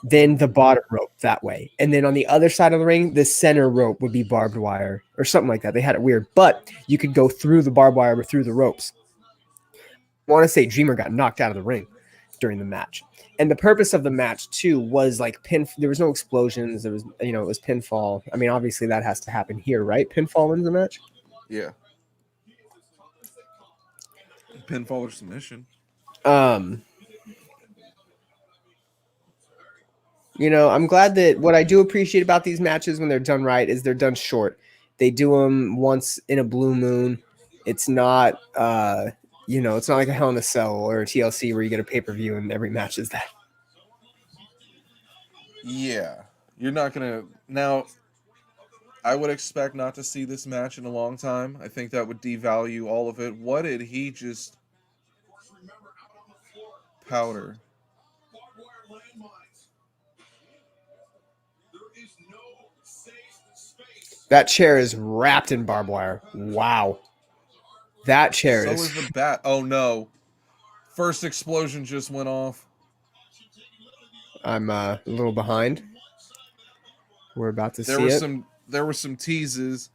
Then the bottom rope that way. And then on the other side of the ring, the center rope would be barbed wire or something like that. They had it weird, but you could go through the barbed wire or through the ropes. I want to say Dreamer got knocked out of the ring during the match. And the purpose of the match too was like there was no explosions. There was, it was pinfall. I mean, obviously that has to happen here, right? Pinfall wins the match. Yeah. Pinfall or submission. I'm glad that what I do appreciate about these matches when they're done right is they're done short. They do them once in a blue moon. It's not, it's not like a Hell in a Cell or a TLC where you get a pay-per-view and every match is that. Yeah. You're not going to... Now, I would expect not to see this match in a long time. I think that would devalue all of it. What did he just... powder? That chair is wrapped in barbed wire. Wow. That chair is... So is the bat. Oh, no. First explosion just went off. I'm a little behind. We're about to see it. There were some teases,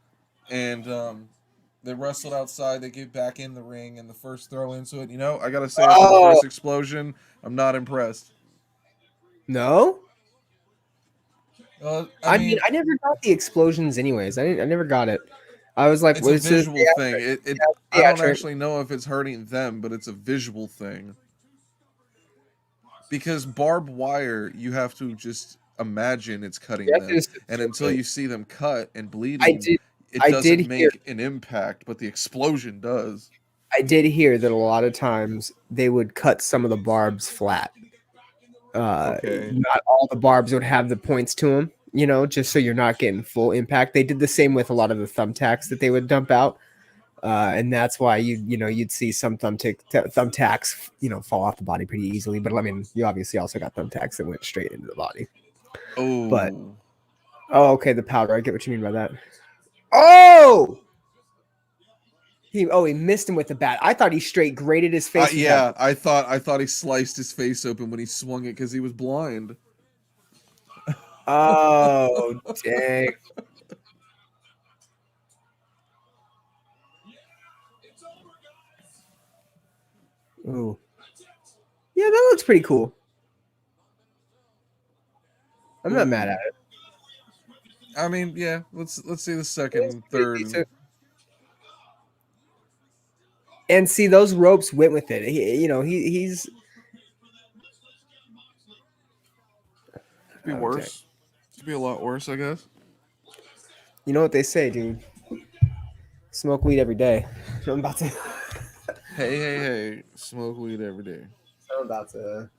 and they wrestled outside. They get back in the ring, and the first throw into it. I gotta say, after the first explosion, I'm not impressed. No? I mean, I never got the explosions anyways. I never got it. I was like, it's a visual thing. I don't actually know if it's hurting them, but it's a visual thing. Because barbed wire, you have to just imagine it's cutting them, and until you see them cut and bleeding, it doesn't make an impact, but the explosion does. I did hear that a lot of times they would cut some of the barbs flat. Not all the barbs would have the points to them, just so you're not getting full impact. They did the same with a lot of the thumbtacks that they would dump out. And that's why you'd see some thumbtacks, fall off the body pretty easily. But I mean, you obviously also got thumbtacks that went straight into the body. Oh, okay, the powder. I get what you mean by that. Oh, he missed him with the bat. I thought he straight grated his face. Yeah, I thought he sliced his face open when he swung it because he was blind. Oh, dang. Ooh. Yeah, that looks pretty cool. I'm not mad at it. I mean, yeah, let's see the second, third. Decent. And see, those ropes went with it. He's could be worse. Could be a lot worse, I guess. You know what they say, dude? Smoke weed every day. I'm about to. Hey! Smoke weed every day. I'm about to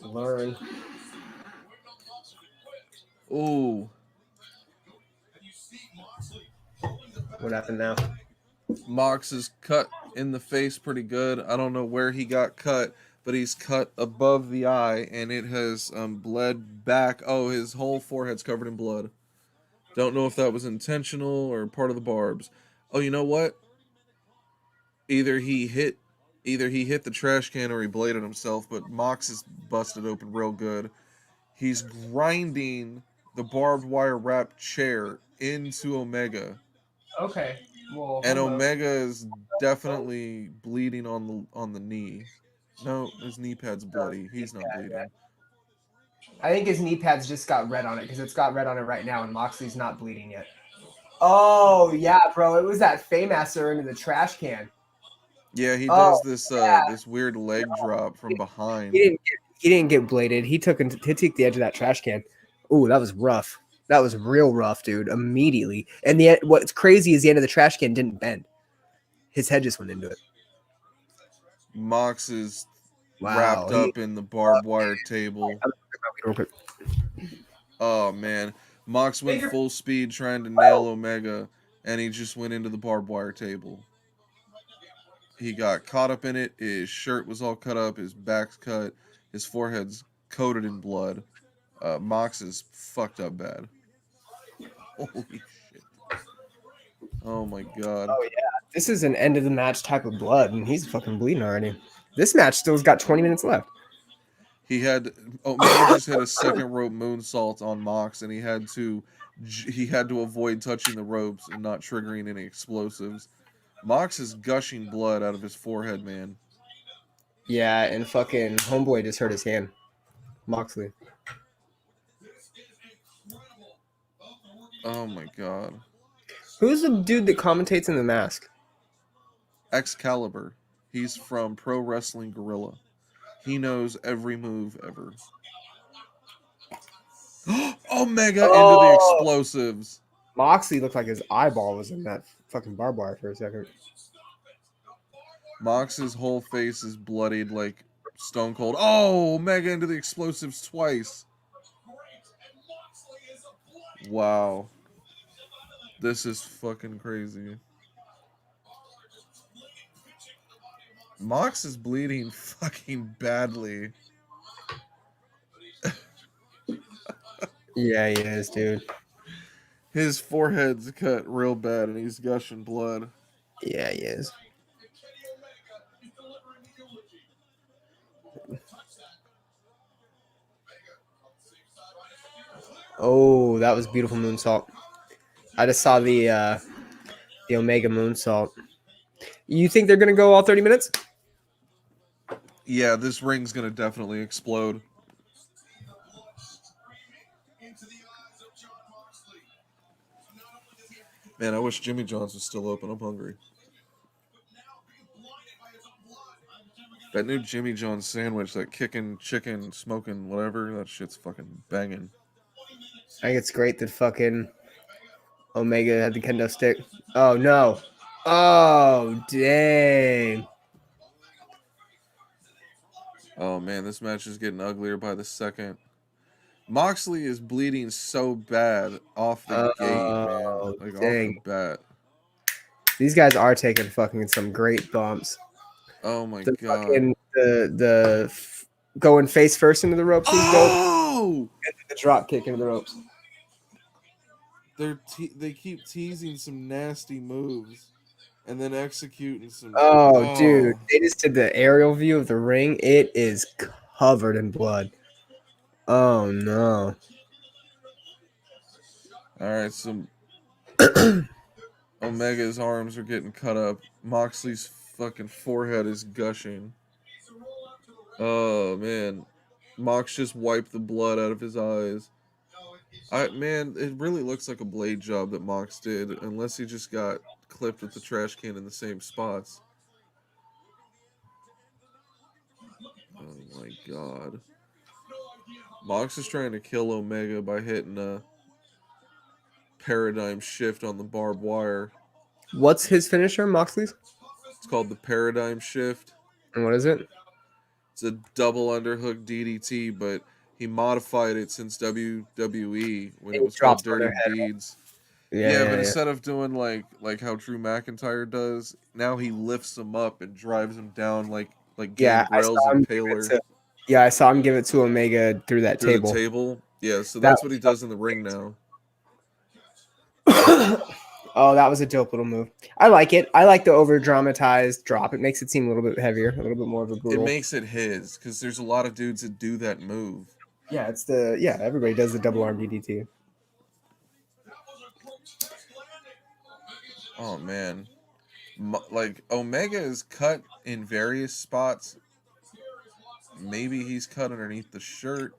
learn. Ooh. What happened now? Mox is cut in the face pretty good. I don't know where he got cut, but he's cut above the eye, and it has bled back. Oh, his whole forehead's covered in blood. Don't know if that was intentional or part of the barbs. Oh, you know what? Either he hit the trash can or he bladed himself, but Mox is busted open real good. He's grinding the barbed wire wrapped chair into Omega. Okay. Well, and Omega is definitely bleeding on the knee. No, his knee pad's bloody. He's not bleeding. I think his knee pad's just got red on it because it's got red on it right now, and Moxley's not bleeding yet. Oh yeah, bro! It was that Faymaster into the trash can. Yeah, he Oh does this yeah, this weird leg drop from he behind. didn't get, he didn't get bladed. He took the edge of that trash can. Ooh, that was rough. That was real rough, dude. Immediately, and what's crazy is the end of the trash can didn't bend. His head just went into it. Mox is Wow. wrapped up in the barbed wire table. Real quick. Oh man, Mox went full speed trying to nail Omega, and he just went into the barbed wire table. He got caught up in it. His shirt was all cut up. His back's cut. His forehead's coated in blood. Mox is fucked up bad. Holy shit! Oh my god. Oh yeah, this is an end of the match type of blood, and he's fucking bleeding already. This match still's got 20 minutes left. Omega just hit a second rope moonsault on Mox, and he had to avoid touching the ropes and not triggering any explosives. Mox is gushing blood out of his forehead, man. Yeah, and fucking homeboy just hurt his hand. Moxley. Oh my god. Who's the dude that commentates in the mask? Excalibur. He's from Pro Wrestling Gorilla. He knows every move ever. Omega into the explosives. Moxley looked like his eyeball was in that fucking barbed wire for a second. Mox's whole face is bloodied like Stone Cold. Oh, Omega into the explosives twice. Wow. This is fucking crazy. Mox is bleeding fucking badly. Yeah, he is, dude. His forehead's cut real bad and he's gushing blood. Yeah, he is. Oh, that was beautiful moonsault. I just saw the Omega moonsault. You think they're gonna go all 30 minutes? Yeah, this ring's gonna definitely explode. Man, I wish Jimmy John's was still open. I'm hungry. That new Jimmy John's sandwich, that kicking chicken, smoking, whatever, that shit's fucking banging. I think it's great that fucking Omega had the kendo stick. Oh no. Oh dang. Oh man, this match is getting uglier by the second. Moxley is bleeding so bad off the gate, man. Like Dang. off the bat. These guys are taking fucking some great bumps. Oh my The god. fucking going face first into the ropes was dope. Oh! And the drop kick into the ropes. They keep teasing some nasty moves and then executing some. Oh, dude. They just did the aerial view of the ring. It is covered in blood. Oh no. Alright, so Omega's arms are getting cut up. Moxley's fucking forehead is gushing. Oh man. Mox just wiped the blood out of his eyes. Man, it really looks like a blade job that Mox did, unless he just got clipped with the trash can in the same spots. Oh my god. Mox is trying to kill Omega by hitting a paradigm shift on the barbed wire. What's his finisher, Moxley's? It's called the paradigm shift. And what is it? It's a double underhook DDT, but he modified it since WWE when it was called Dirty Deeds. Yeah, but instead of doing like how Drew McIntyre does, now he lifts him up and drives him down like Gangrel's Impaler. Yeah, I saw him give it to Omega through that Through table. the table? Yeah, so that's what he does in the ring now. Oh, that was a dope little move. I like it. I like the over dramatized drop. It makes it seem a little bit heavier, a little bit more of a brutal. It makes it his, because there's a lot of dudes that do that move. Yeah, everybody does the double arm DDT. Oh man, like Omega is cut in various spots, maybe he's cut underneath the shirt,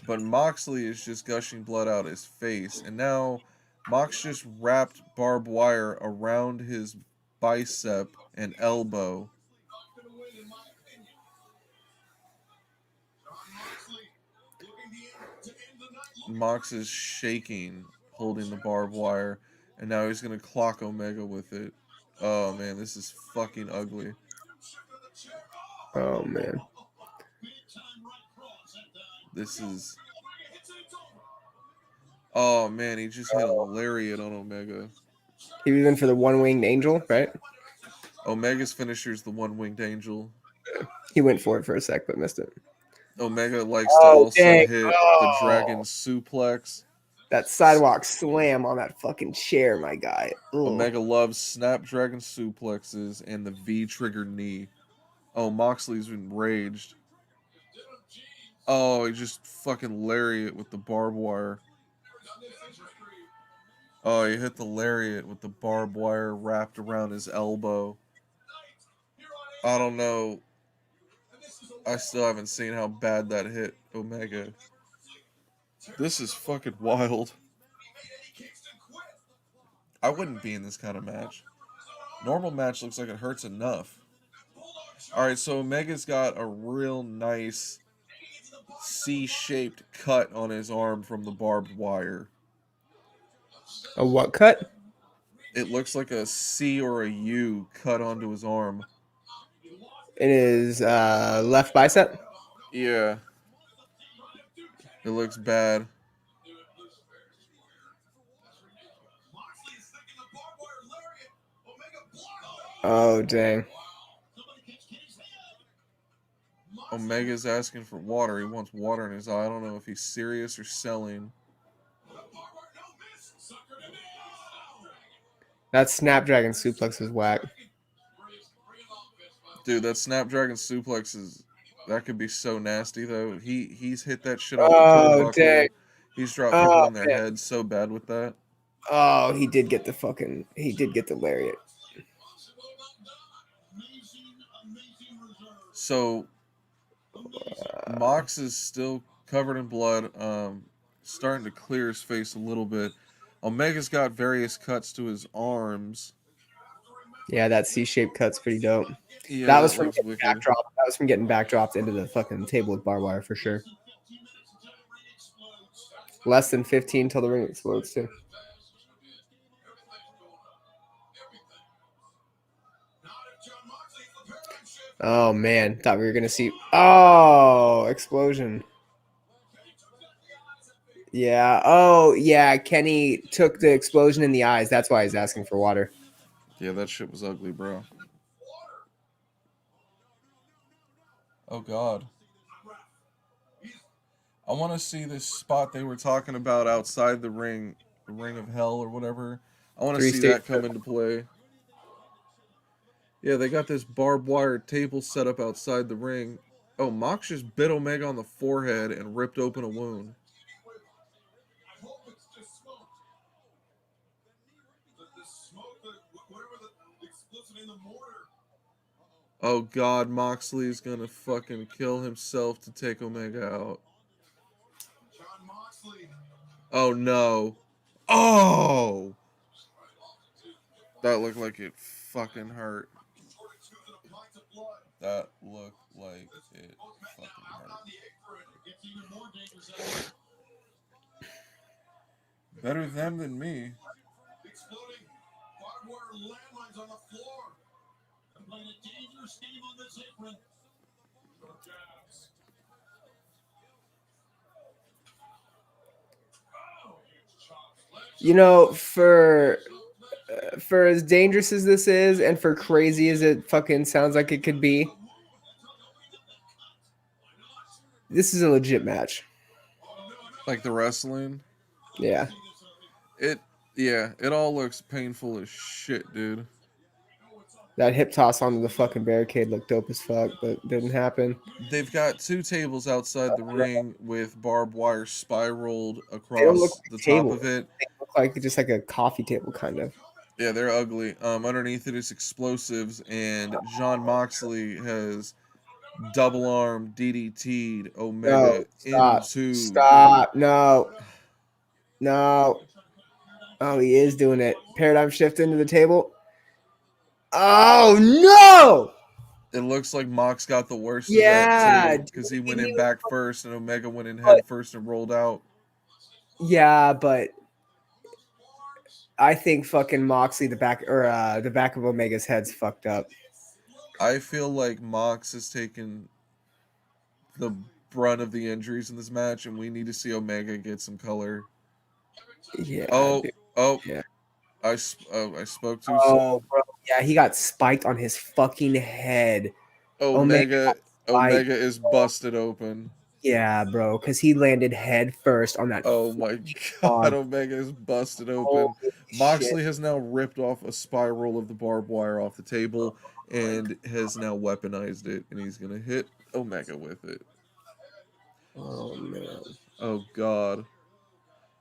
but Moxley is just gushing blood out his face. And now Mox just wrapped barbed wire around his bicep and elbow. Mox is shaking, holding the barbed wire, and now he's gonna clock Omega with it. Oh man, this is fucking ugly. Oh man. This is. Oh man, he just hit a lariat on Omega. He was in for the one-winged angel, right? Omega's finisher is the one-winged angel. He went for it for a sec, but missed it. Omega likes to also dang. hit the dragon suplex. That sidewalk slam on that fucking chair, my guy. Ugh. Omega loves snapdragon suplexes and the V-trigger knee. Oh, Moxley's enraged. Oh, he just fucking lariat with the barbed wire. Oh, he hit the lariat with the barbed wire wrapped around his elbow. I don't know. I still haven't seen how bad that hit Omega. This is fucking wild. I wouldn't be in this kind of match. Normal match looks like it hurts enough. Alright, so Omega's got a real nice C-shaped cut on his arm from the barbed wire. A what cut? It looks like a C or a U cut onto his arm. In his left bicep? Yeah. It looks bad. Oh, dang. Omega's asking for water. He wants water in his eye. I don't know if he's serious or selling. That Snapdragon suplex is whack. Dude, that Snapdragon suplex is... That could be so nasty, though. He's hit that shit off the Oh, turnbuckle. dang. He's dropped people Oh, on their man. heads so bad with that. Oh, he did get the lariat. So, Mox is still covered in blood, starting to clear his face a little bit. Omega's got various cuts to his arms. Yeah, that C-shaped cut's pretty dope. Yeah, that was from looks getting wicked. backdropped. That was from getting backdropped into the fucking table with barbed wire for sure. Less than 15 till the ring explodes too. Oh man, thought we were gonna see. Oh, explosion. Yeah. Oh yeah, Kenny took the explosion in the eyes. That's why he's asking for water. Yeah, that shit was ugly, bro. Oh god. I want to see this spot they were talking about outside the ring of hell or whatever. I want to see that come into play. Yeah, they got this barbed wire table set up outside the ring. Oh, Mox just bit Omega on the forehead and ripped open a wound. Oh god, Moxley's gonna fucking kill himself to take Omega out. Oh no. Oh! That looked like it fucking hurt. That looked like it fucking hurt. Better them than me. You know, for as dangerous as this is, and for crazy as it fucking sounds like it could be, this is a legit match. Like the wrestling? Yeah. It all looks painful as shit, dude. That hip toss onto the fucking barricade looked dope as fuck, but didn't happen. They've got two tables outside the ring with barbed wire spiraled across the top of it. They look like just like a coffee table, kind of. Yeah, they're ugly. Underneath it is explosives, and John Moxley has Double arm DDT'd No, Omega stop. into. Stop. No. No. Oh, he is doing it. Paradigm shift into the table. Oh, no. It looks like Mox got the worst of that Yeah, too, dude. because he went And in back first and Omega went in but, head first and rolled out. yeah, but I think fucking Moxley, the back of Omega's head's fucked up. I feel like Mox has taken the brunt of the injuries in this match, and we need to see Omega get some color. Yeah, Oh, dude. oh, Yeah. I spoke too soon. Oh, bro. Yeah, he got spiked on his fucking head. Omega Omega, got spiked. Omega is busted open. Yeah, bro, because he landed head first on that Oh my god, bar. Omega is busted open. Holy shit. Moxley has now ripped off a spiral of the barbed wire off the table and has now weaponized it, and he's gonna hit Omega with it. Oh, man. Oh god.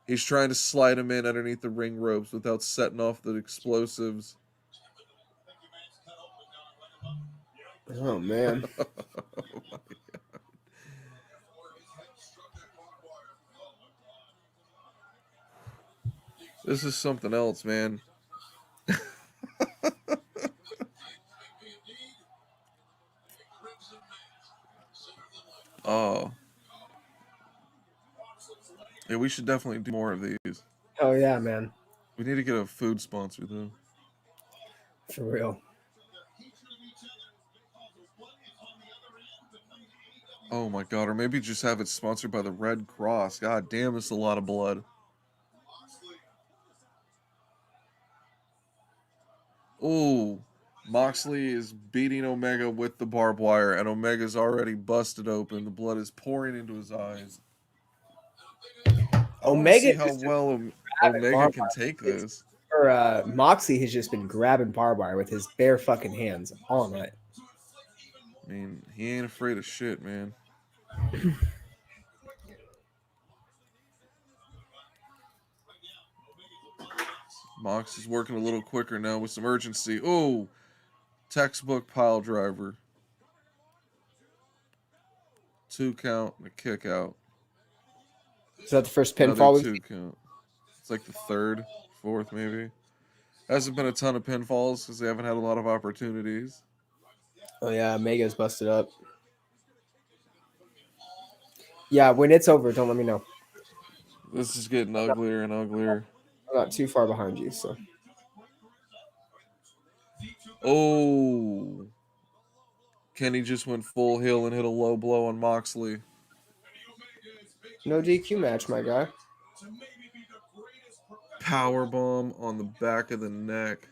He's trying to slide him in underneath the ring ropes without setting off the explosives. Oh, man. Oh my god. This is something else, man. Oh. Yeah, we should definitely do more of these. Oh, yeah, man. We need to get a food sponsor, though. For real. Oh my god, or maybe just have it sponsored by the Red Cross. God damn, it's a lot of blood. Ooh, Moxley is beating Omega with the barbed wire, and Omega's already busted open. The blood is pouring into his eyes. I want to Omega see how just well grabbing Omega barbed can take wire. this. Or Moxley has just been grabbing barbed wire with his bare fucking hands all night. I mean, he ain't afraid of shit, man. Mox is working a little quicker now with some urgency. Ooh, textbook pile driver. 2 count and a kick out. Is that the first Another pinfall we've 2 count. It's like the third, fourth, maybe. Hasn't been a ton of pinfalls because they haven't had a lot of opportunities. Oh yeah, Omega's busted up. Yeah, when it's over, don't let me know. This is getting uglier and uglier. I'm not too far behind you, so. Oh. Kenny just went full heel and hit a low blow on Moxley. No DQ match, my guy. Power bomb on the back of the neck.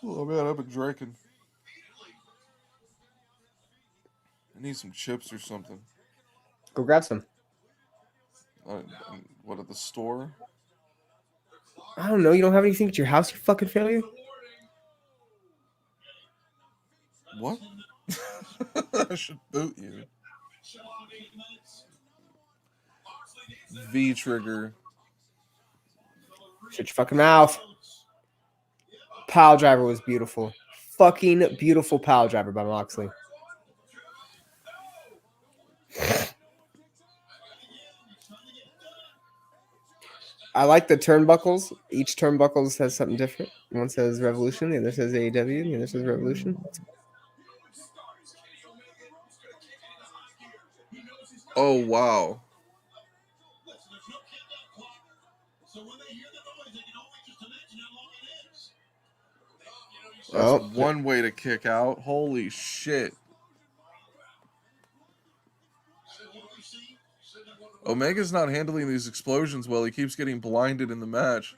Oh man, I've been drinking. I need some chips or something. Go grab some. What, at the store? I don't know. You don't have anything at your house, you fucking failure? What? I should boot you. V trigger. Shut your fucking mouth. Pile driver was beautiful. Fucking beautiful pile driver by Moxley. I like the turnbuckles. Each turnbuckle says something different. One says Revolution, the other says AEW, the other says Revolution. Oh wow. That's one way to kick out. Holy shit. Omega's not handling these explosions well. He keeps getting blinded in the match.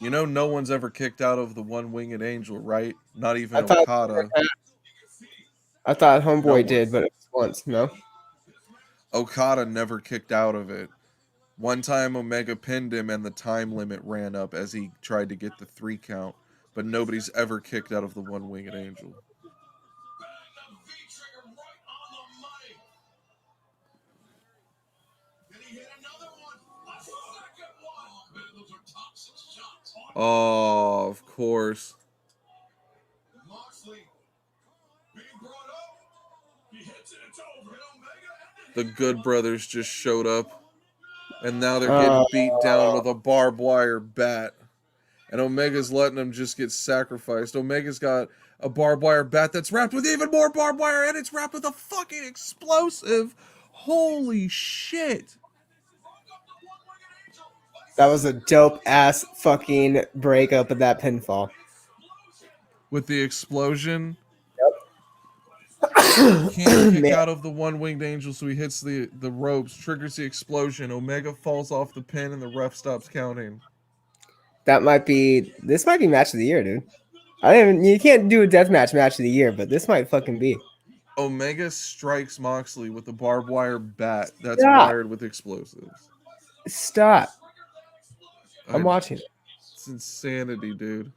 You know, no one's ever kicked out of the one-winged angel, right? Not even Okada. I thought Homeboy No did, but it was once, no? Okada never kicked out of it. One time Omega pinned him and the time limit ran up as he tried to get the 3 count, but nobody's ever kicked out of the one-winged angel. Oh, of course. The Good Brothers just showed up, and now they're getting beat down with a barbed wire bat. And Omega's letting them just get sacrificed. Omega's got a barbed wire bat that's wrapped with even more barbed wire, and it's wrapped with a fucking explosive. Holy shit. That was a dope ass fucking breakup of that pinfall. With the explosion. Can't kick out of the one-winged angel, so he hits the ropes, triggers the explosion. Omega falls off the pin, and the ref stops counting. This might be match of the year, dude. You can't do a deathmatch match of the year, but this might fucking be. Omega strikes Moxley with a barbed wire bat that's wired with explosives. Stop. I'm watching. It's insanity, dude.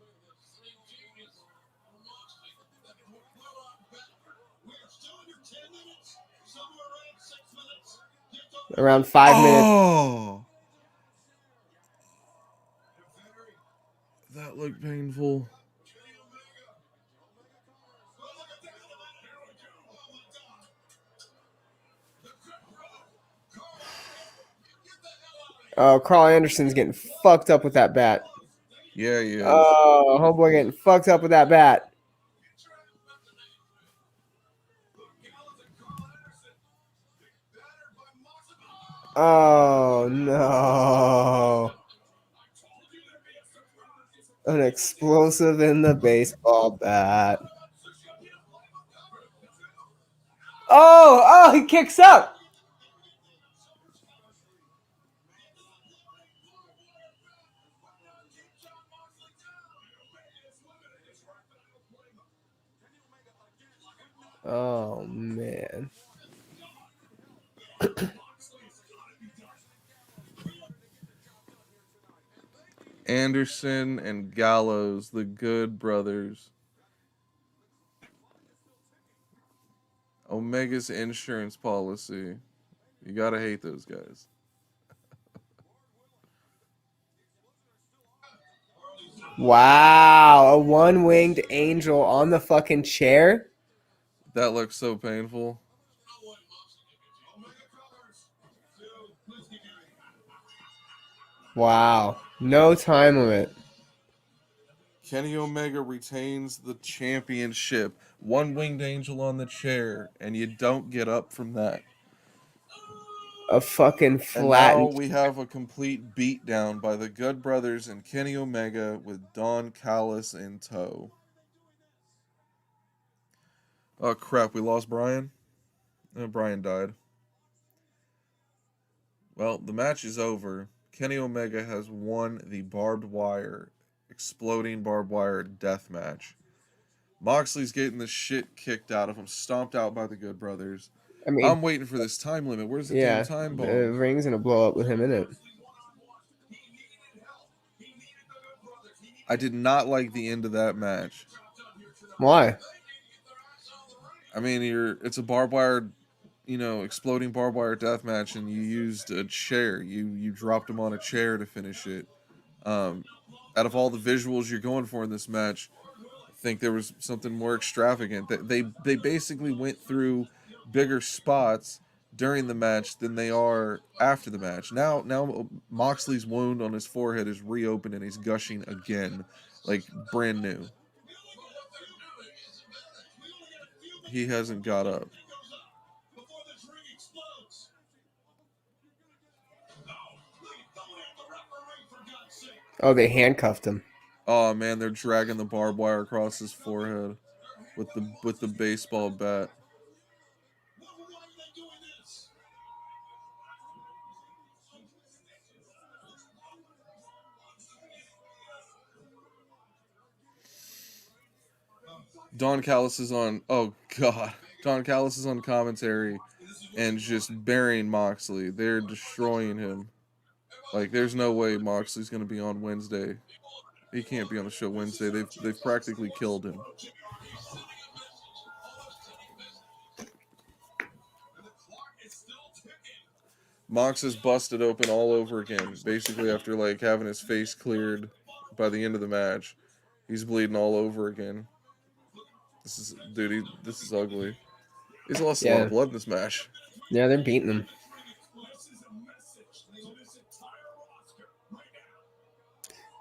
Around 5 minutes. Oh! That looked painful. Oh, Carl Anderson's getting fucked up with that bat. Yeah, he is. Oh, homeboy getting fucked up with that bat. Oh, no. An explosive in the baseball bat. Oh, he kicks up. Oh, man. Anderson and Gallows, the Good Brothers. Omega's insurance policy. You gotta hate those guys. Wow, a one-winged angel on the fucking chair? That looks so painful. Wow, no time limit. Kenny Omega retains the championship. One-winged angel on the chair, and you don't get up from that. A fucking flat. And now flat. we have a complete beatdown by the Good Brothers and Kenny Omega with Don Callis in tow. Oh crap, we lost Brian? Brian died. Well, the match is over. Kenny Omega has won the exploding barbed wire death match. Moxley's getting the shit kicked out of him, stomped out by the Good Brothers. I mean, I'm waiting for this time limit. Where's the damn time bomb? The ring's gonna blow up with him in it. I did not like the end of that match. Why? I mean, it's a barbed wire, exploding barbed wire death match, and you used a chair. You dropped him on a chair to finish it. Out of all the visuals you're going for in this match, I think there was something more extravagant. They basically went through bigger spots during the match than they are after the match. Now Moxley's wound on his forehead is reopened and he's gushing again, like brand new. He hasn't got up. Oh, they handcuffed him. Oh man, they're dragging the barbed wire across his forehead with the baseball bat. Don Callis is on. Oh god, Don Callis is on commentary, and just burying Moxley. They're destroying him. Like, there's no way Moxley's gonna be on Wednesday. He can't be on the show Wednesday. They've practically killed him. Mox is busted open all over again, basically after like having his face cleared by the end of the match. He's bleeding all over again. This is ugly. He's lost a lot of Yeah, blood in this match. yeah, they're beating him.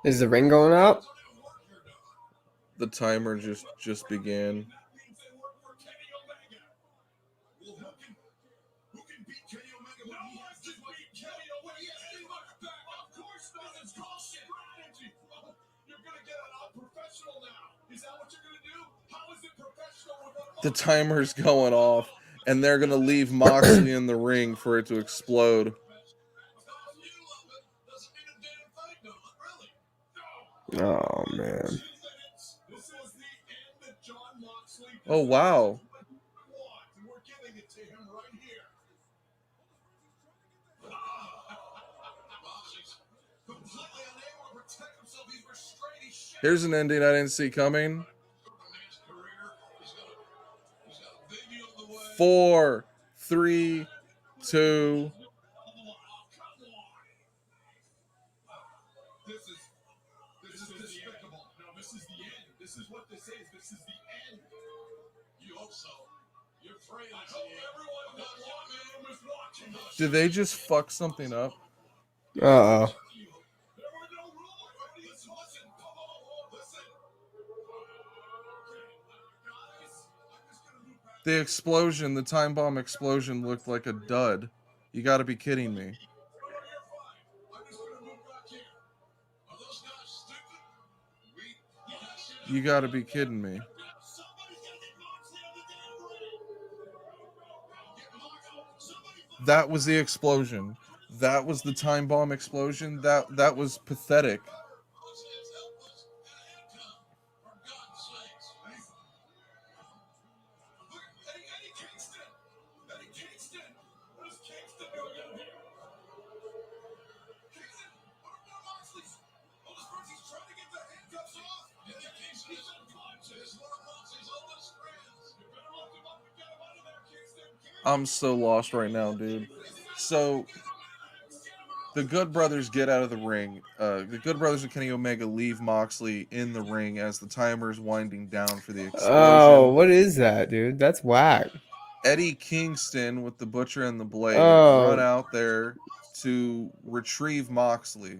Is the ring going up? The timer just began. The timer's going off, and they're gonna leave Moxley in the ring for it to explode. Oh man. Oh wow. Here's an ending I didn't see coming. 4, 3, 2. Did they just fuck something up? Uh-oh. The explosion, the time bomb explosion looked like a dud. You gotta be kidding me. You gotta be kidding me. That was the explosion. That was the time bomb explosion. That was pathetic. I'm so lost right now, dude. So the Good Brothers get out of the ring. The Good Brothers and Kenny Omega leave Moxley in the ring as the timer's winding down for the Oh, explosion. what is that, dude? That's whack. Eddie Kingston with the Butcher and the Blade run Oh, out there to retrieve Moxley.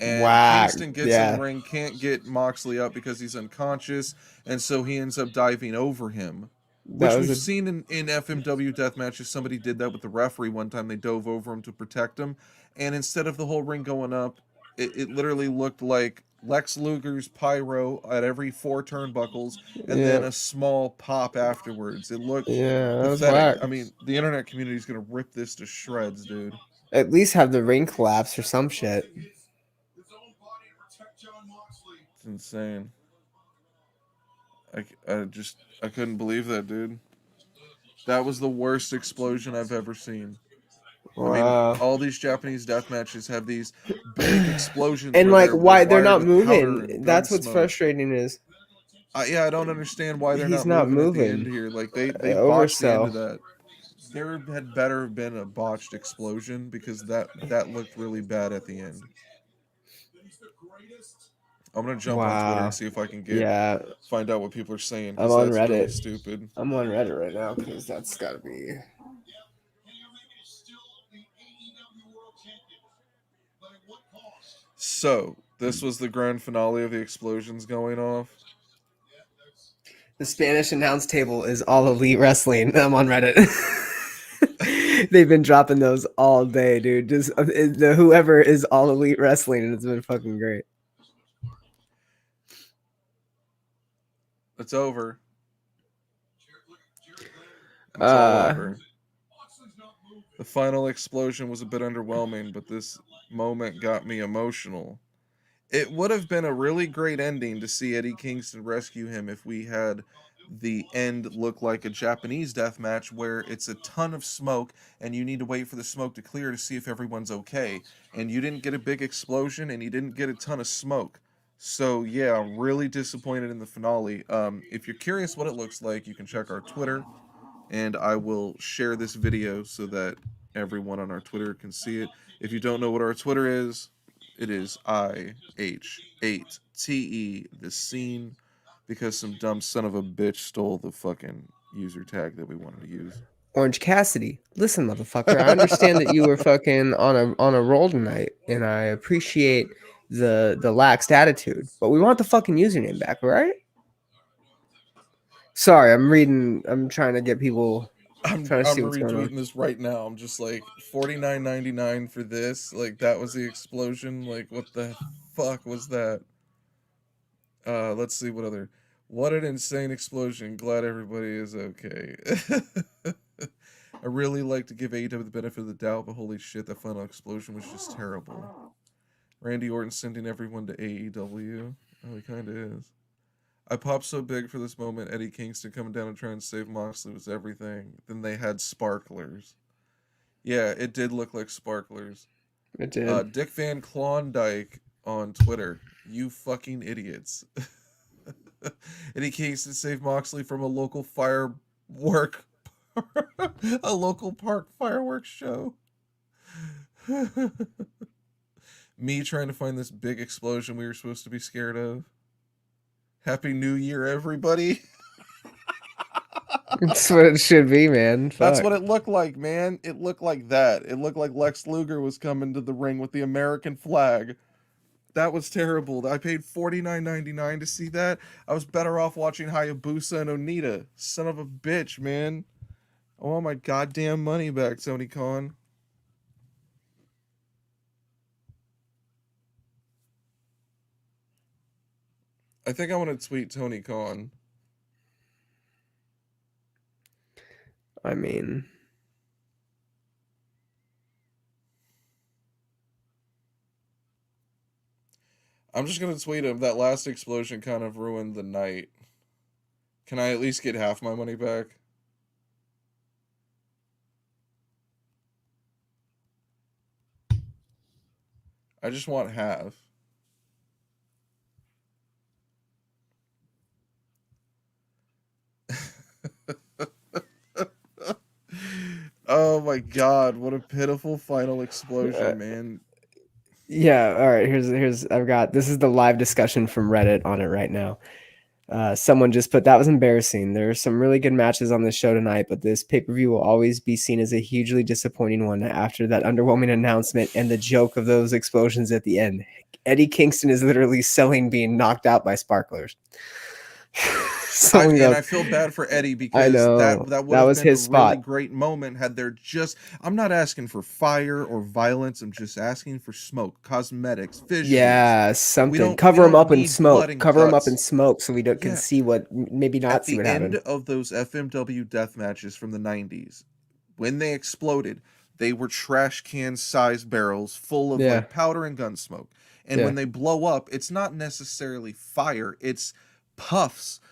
And whack. Kingston gets in the Yeah, ring, can't get Moxley up because he's unconscious, and so he ends up diving over him. that Which was we've a seen in FMW death matches. Somebody did that with the referee one time. They dove over him to protect him. And instead of the whole ring going up, it literally looked like Lex Luger's pyro at every 4 turnbuckles and then yeah, a small pop afterwards. It looked yeah. That was pathetic. whack. I mean, the internet community is going to rip this to shreds, dude. At least have the ring collapse or some shit. It's insane. I couldn't believe that, dude. That was the worst explosion I've ever seen. I mean, Wow. all these Japanese death matches have these big explosions And where like, they're why they're wired not with powder moving? and gun That's what's smoke. frustrating is Yeah, I don't understand why they're he's not not moving at the end moving. here. Like they botched the end of Oversell. that. There had better have been a botched explosion because that looked really bad at the end. I'm gonna jump on Twitter and Wow. see if I can Yeah, find out what people are saying I'm because on that's really Reddit. stupid. I'm on Reddit right now because that's got to be. So this was the grand finale of the explosions going off. The Spanish announce table is All Elite Wrestling. I'm on Reddit. They've been dropping those all day, dude. Just whoever is All Elite Wrestling, and it's been fucking great. It's over. It's all over. The final explosion was a bit underwhelming, but this moment got me emotional. It would have been a really great ending to see Eddie Kingston rescue him if we had the end look like a Japanese death match where it's a ton of smoke and you need to wait for the smoke to clear to see if everyone's okay. And you didn't get a big explosion and you didn't get a ton of smoke. So yeah, I'm really disappointed in the finale. If you're curious what it looks like, you can check our Twitter, and I will share this video so that everyone on our Twitter can see it. If you don't know what our Twitter is, It is IHATE the scene because some dumb son of a bitch stole the fucking user tag that we wanted to use. Orange Cassidy, listen, motherfucker. I understand that you were fucking on a roll tonight, and I appreciate the laxed attitude, but we want the fucking username back, all right? Sorry, I'm reading. I'm trying to get people. I'm Trying to I'm see what's going on. retweeting this right now. I'm just like $49.99 for this. Like that was the explosion. Like what the fuck was that? Let's see what other. What an insane explosion. Glad everybody is okay. I really like to give AEW the benefit of the doubt, but holy shit, that final explosion was just terrible. Randy Orton sending everyone to AEW. Oh, he kind of is. I popped so big for this moment. Eddie Kingston coming down and trying to save Moxley was everything. Then they had sparklers. Yeah, it did look like sparklers. It did. Dick Van Klondike on Twitter. You fucking idiots. Eddie Kingston saved Moxley from a local firework, a local park fireworks show. Me trying to find this big explosion we were supposed to be scared of. Happy New Year, everybody. That's what it should be, man. That's Fuck. what it looked like, man. It looked like that. It looked like Lex Luger was coming to the ring with the American flag. That was terrible. I paid $49.99 to see that. I was better off watching Hayabusa and Onita. Son of a bitch, man. I want my goddamn money back, Tony Khan. I think I want to tweet Tony Khan. I mean, I'm just going to tweet him. That last explosion kind of ruined the night. Can I at least get half my money back? I just want half. Oh my god, what a pitiful final explosion, man. yeah. All right. Here's. I've got. This is the live discussion from Reddit on it right now. Someone just put that was embarrassing. There are some really good matches on this show tonight, but this pay per view will always be seen as a hugely disappointing one after that underwhelming announcement and the joke of those explosions at the end. Eddie Kingston is literally selling being knocked out by sparklers. I feel bad for Eddie because that would have was been a his really spot. great moment had there just. I'm not asking for fire or violence. I'm just asking for smoke, cosmetics, visuals. Yeah, something. We Cover him don't up in need blood smoke. and Cover him up in guts. smoke so we can Yeah. see what maybe not At see the what end happened. of those FMW death matches from the 90s, when they exploded, they were trash can sized barrels full of Yeah. like powder and gun smoke. And Yeah. when they blow up, it's not necessarily fire, it's puffs. Yeah.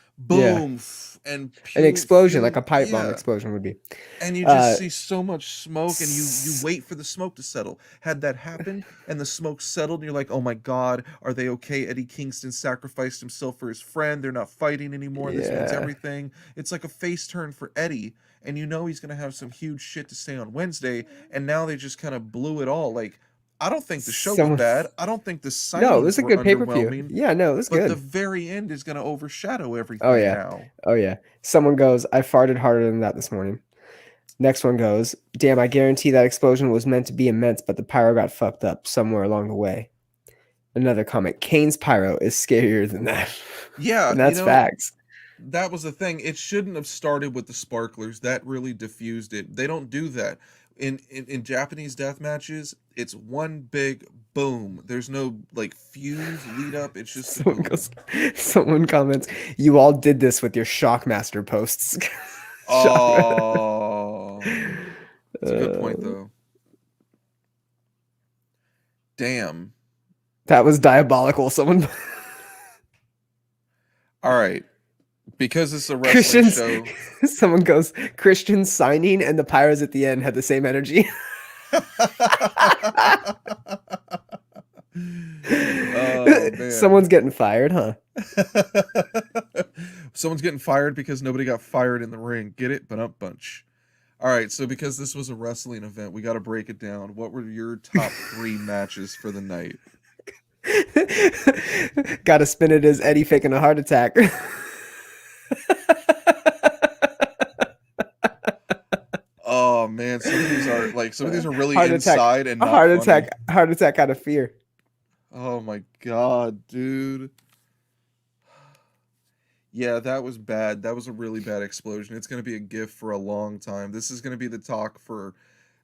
Boom and An explosion, like fume. a pipe bomb Yeah. explosion would be. And you just see so much smoke and you wait for the smoke to settle. Had that happened and the smoke settled and you're like, oh my god, are they okay? Eddie Kingston sacrificed himself for his friend. They're not fighting anymore. This means Yeah. everything. It's like a face turn for Eddie. And you know he's going to have some huge shit to say on Wednesday. And now they just kind of blew it all. Like, I don't think the show was bad. I don't think the signings No, it was a were good pay-per-view. underwhelming. Yeah, no, it was But good. the very end is going to overshadow everything Oh yeah. now. Oh yeah. Someone goes, I farted harder than that this morning. Next one goes, damn, I guarantee that explosion was meant to be immense, but the pyro got fucked up somewhere along the way. Another comment, Kane's pyro is scarier than that. Yeah, and that's facts. That was the thing. It shouldn't have started with the sparklers. That really diffused it. They don't do that. In Japanese death matches, it's one big boom. There's no like fuse lead up. It's just someone comments, you all did this with your Shockmaster posts. Oh, that's a good point though. Damn, that was diabolical. Someone. All right, because it's a wrestling show. Someone goes, Christian signing and the pyros at the end had the same energy. Oh, man. Someone's getting fired, huh? Someone's getting fired because nobody got fired in the ring. Get it? But up bunch. All right, so because this was a wrestling event, we got to break it down. What were your top 3 matches for the night? Gotta spin it as Eddie faking a heart attack. Oh man, some of these are really Heart attack. inside and A not heart attack. funny. Heart attack out of fear. Oh my god, dude. Yeah, that was bad. That was a really bad explosion. It's going to be a gift for a long time. This is going to be the talk for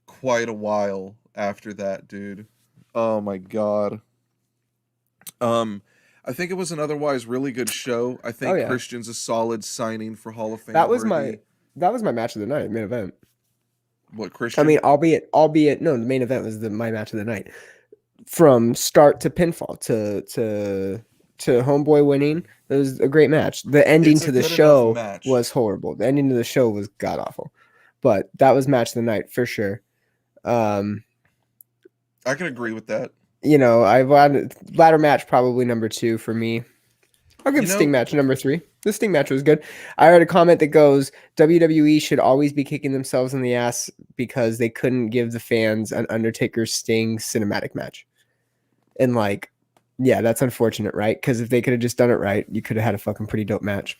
quite a while after that, dude. Oh my god. Um I think it was an otherwise really good show. I Oh think yeah, Christian's a solid signing for Hall of that Fame was my worthy. match of the night, main event. What, I mean, Christian? albeit no, the main event was my match of the night from start to pinfall to Homeboy winning. It was a great match. The ending It's a to the good enough show match. was horrible. The ending to the show was god awful, but that was match of the night for sure. Um, I can agree with that. you know, I wanted ladder match probably number 2 for me. I'll You give Sting know, match number 3. The Sting match was good. I heard a comment that goes, WWE should always be kicking themselves in the ass because they couldn't give the fans an Undertaker Sting cinematic match. And like, yeah, that's unfortunate, right? Because if they could have just done it right, you could have had a fucking pretty dope match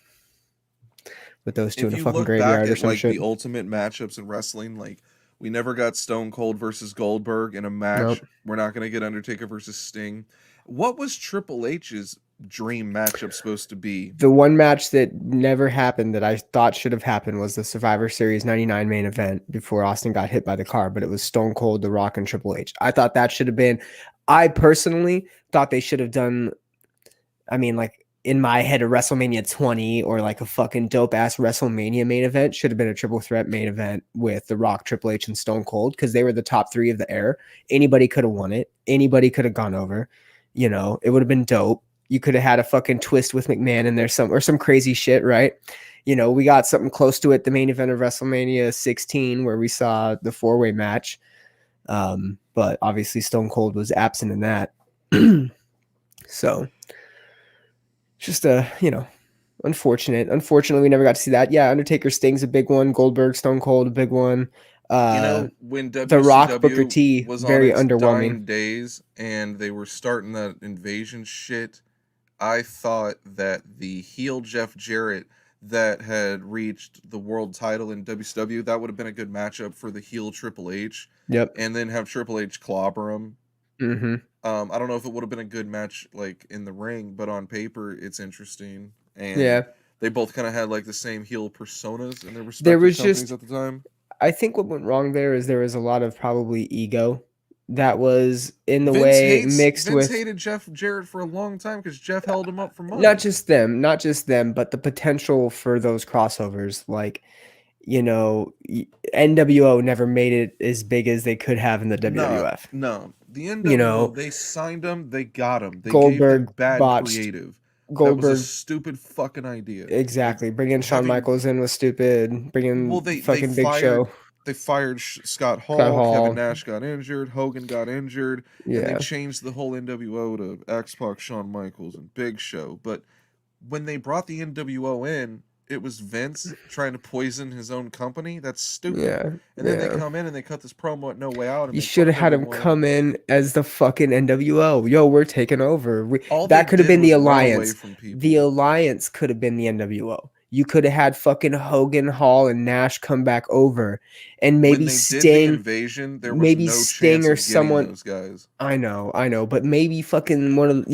with those two if in a you fucking look back graveyard or at some like shit. the ultimate matchups in wrestling, like we never got Stone Cold versus Goldberg in a match. Nope. We're not going to get Undertaker versus Sting. What was Triple H's dream matchup supposed to be? The one match that never happened that I thought should have happened was the Survivor Series 99 main event before Austin got hit by the car, but it was Stone Cold, The Rock, and Triple H. I thought that should have been, I personally thought they should have done, I mean, like in my head, a WrestleMania 20 or like a fucking dope ass WrestleMania main event should have been a triple threat main event with The Rock, Triple H, and Stone Cold because they were the top 3 of the era. Anybody could have won it. Anybody could have gone over. You know, it would have been dope. You could have had a fucking twist with McMahon in there, some crazy shit, right? You know, we got something close to it. The main event of WrestleMania 16, where we saw the 4-way match, but obviously Stone Cold was absent in that. So just unfortunate. Unfortunately, we never got to see that. Yeah, Undertaker Sting's a big one. Goldberg, Stone Cold, a big one. You Uh, know, when The Rock, Booker WCW T, was on very its underwhelming. dying days and they were starting that invasion shit, I thought that the heel Jeff Jarrett that had reached the world title in WCW, that would have been a good matchup for the heel Triple H, Yep. and then have Triple H clobber him. Mm-hmm. I don't know if it would have been a good match like in the ring, but on paper it's interesting. And Yeah. they both kind of had like the same heel personas in their There respective was companies just at the time. I think what went wrong there is there was a lot of probably ego that was in the Vince way hates mixed Vince with hated Jeff Jarrett for a long time because Jeff held him up for not money. just them, but the potential for those crossovers. Like, NWO never made it as big as they could have in the Nah, WWF. no. The You NWO, know, they signed him, they got him. They gave them Goldberg bad botched creative. That was a Goldberg stupid fucking idea. Like exactly. Bringing Shawn having Michaels in was stupid. well, Bringing they fucking Big Show, fired Scott Scott Hall. Kevin Hall. Nash got injured. Hogan got injured, and they Yeah. changed the whole NWO to X Pac, Shawn Michaels, and Big Show. But when they brought the NWO in, it was Vince trying to poison his own company. That's stupid. Yeah. And then they Yeah. come in and they cut this promo at No Way Out and You they should have fucked had him everyone. come in as the fucking NWO. Yo, we're taking over. All they That could have did been the was run away alliance. from The people. alliance could have been the NWO. You could have had fucking Hogan, Hall, and Nash come back over, and When maybe they did the Sting, invasion, there was no Sting chance or of getting someone. those guys. I know, but maybe fucking one of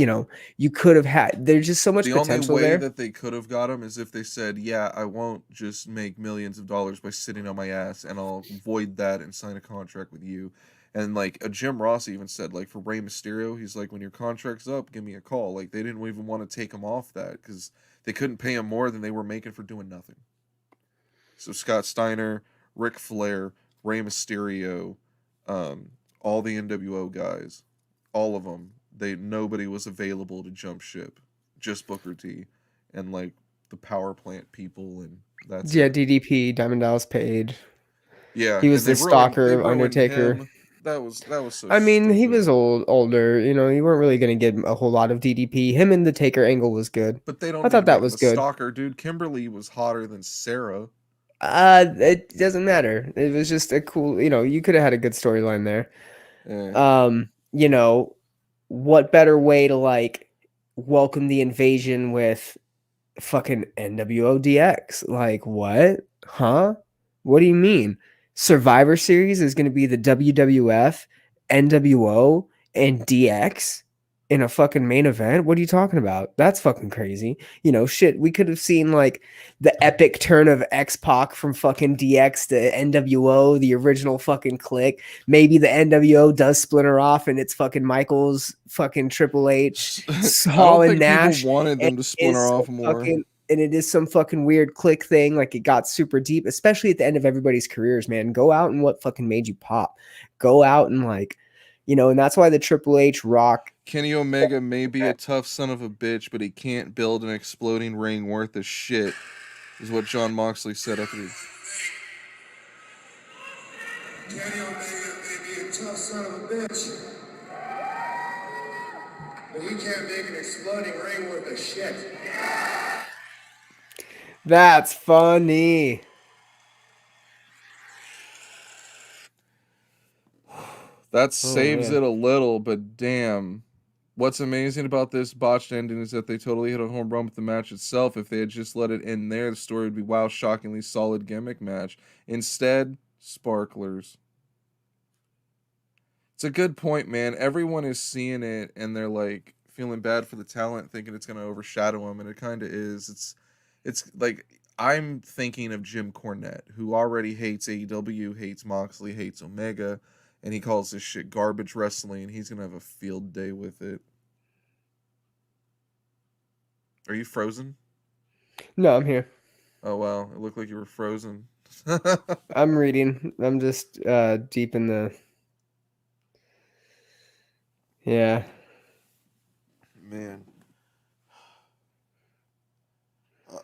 you could have had. There's just so much The only potential way there. that they could have got him is if they said, "Yeah, I won't just make millions of dollars by sitting on my ass, and I'll void that and sign a contract with you." And like a Jim Ross even said, like for Rey Mysterio, he's like, "When your contract's up, give me a call." Like they didn't even want to take him off that because they couldn't pay him more than they were making for doing nothing. So Scott Steiner, Ric Flair, Rey Mysterio, all the NWO guys, all of them, nobody was available to jump ship, just Booker T, and like the power plant people, and that's Yeah, it. DDP, Diamond Dallas Page. Yeah, He was and the they stalker of ruined Undertaker. him. That was so I mean, he stupid. was older. You weren't really gonna get a whole lot of DDP. Him and the Taker angle was good. But they I don't need thought to that make him was a good. stalker, dude. Kimberly was hotter than Sarah. It doesn't matter. It was just a cool. You could have had a good storyline there. Eh. Um, you know, what better way to like welcome the invasion with fucking NWO DX? Like, what? Huh? What do you mean? Survivor Series is going to be the WWF, NWO, and DX in a fucking main event? What are you talking about? That's fucking crazy. You know, shit, we could have seen like the epic turn of X-Pac from fucking DX to NWO, the original fucking clique. Maybe the NWO does splinter off and it's fucking Michaels, fucking Triple H, I Hall don't and think Nash. people wanted them to splinter off more. And it is some fucking weird click thing. Like it got super deep, especially at the end of everybody's careers, man. Go out and what fucking made you pop. Go out and like, you know, and that's why the Triple H Rock. Kenny Omega may be a tough son of a bitch, but he can't build an exploding ring worth of shit, is what John Moxley said after the... Kenny Omega may be a tough son of a bitch, but he can't make an exploding ring worth of shit. That's funny. That saves it a little, but damn. What's amazing about this botched ending is that they totally hit a home run with the match itself. If they had just let it end there, the story would be, wow, shockingly solid gimmick match. Instead, sparklers. It's a good point, man. Everyone is seeing it, and they're like feeling bad for the talent, thinking it's going to overshadow them, and it kind of is. It's like, I'm thinking of Jim Cornette, who already hates AEW, hates Moxley, hates Omega, and he calls this shit garbage wrestling. He's going to have a field day with it. Are you frozen? No, I'm here. Oh, wow. It looked like you were frozen. I'm reading. I'm just deep in the... Yeah. Man.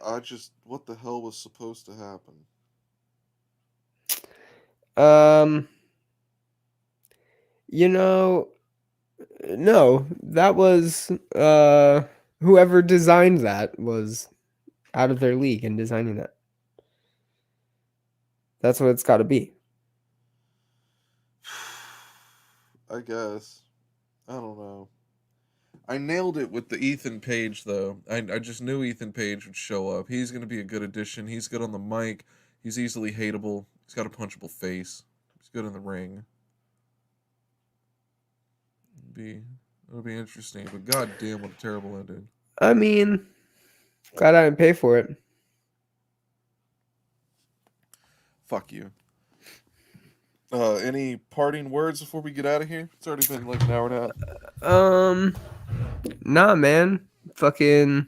I just... What the hell was supposed to happen? You know... No, that was... whoever designed that was out of their league in designing that. That's what it's got to be. I guess. I don't know. I nailed it with the Ethan Page, though. I just knew Ethan Page would show up. He's going to be a good addition. He's good on the mic. He's easily hateable. He's got a punchable face. He's good in the ring. It'll be interesting, but goddamn, what a terrible ending. I mean, glad I didn't pay for it. Fuck you. Any parting words before we get out of here? It's already been like an hour and a half. Nah, man. Fucking.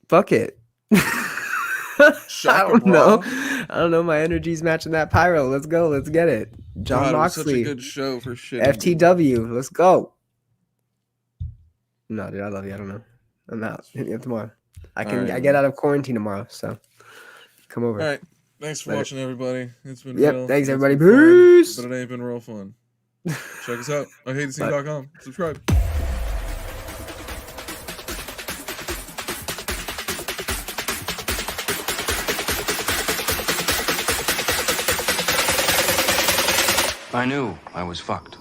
Fuck it. I don't know. I don't know. My energy's matching that pyro. Let's go. Let's get it. John Moxley. Such a good show for shit. FTW. Let's go. No, dude, I love you. I don't know. I'm out. Hit me up tomorrow. I get out of quarantine tomorrow, so come over. All right. Thanks for watching, everybody. It's been real. Thanks, everybody. Peace. But it ain't been real fun. Check us out. IHATETHESCENE.com. Subscribe. I knew I was fucked.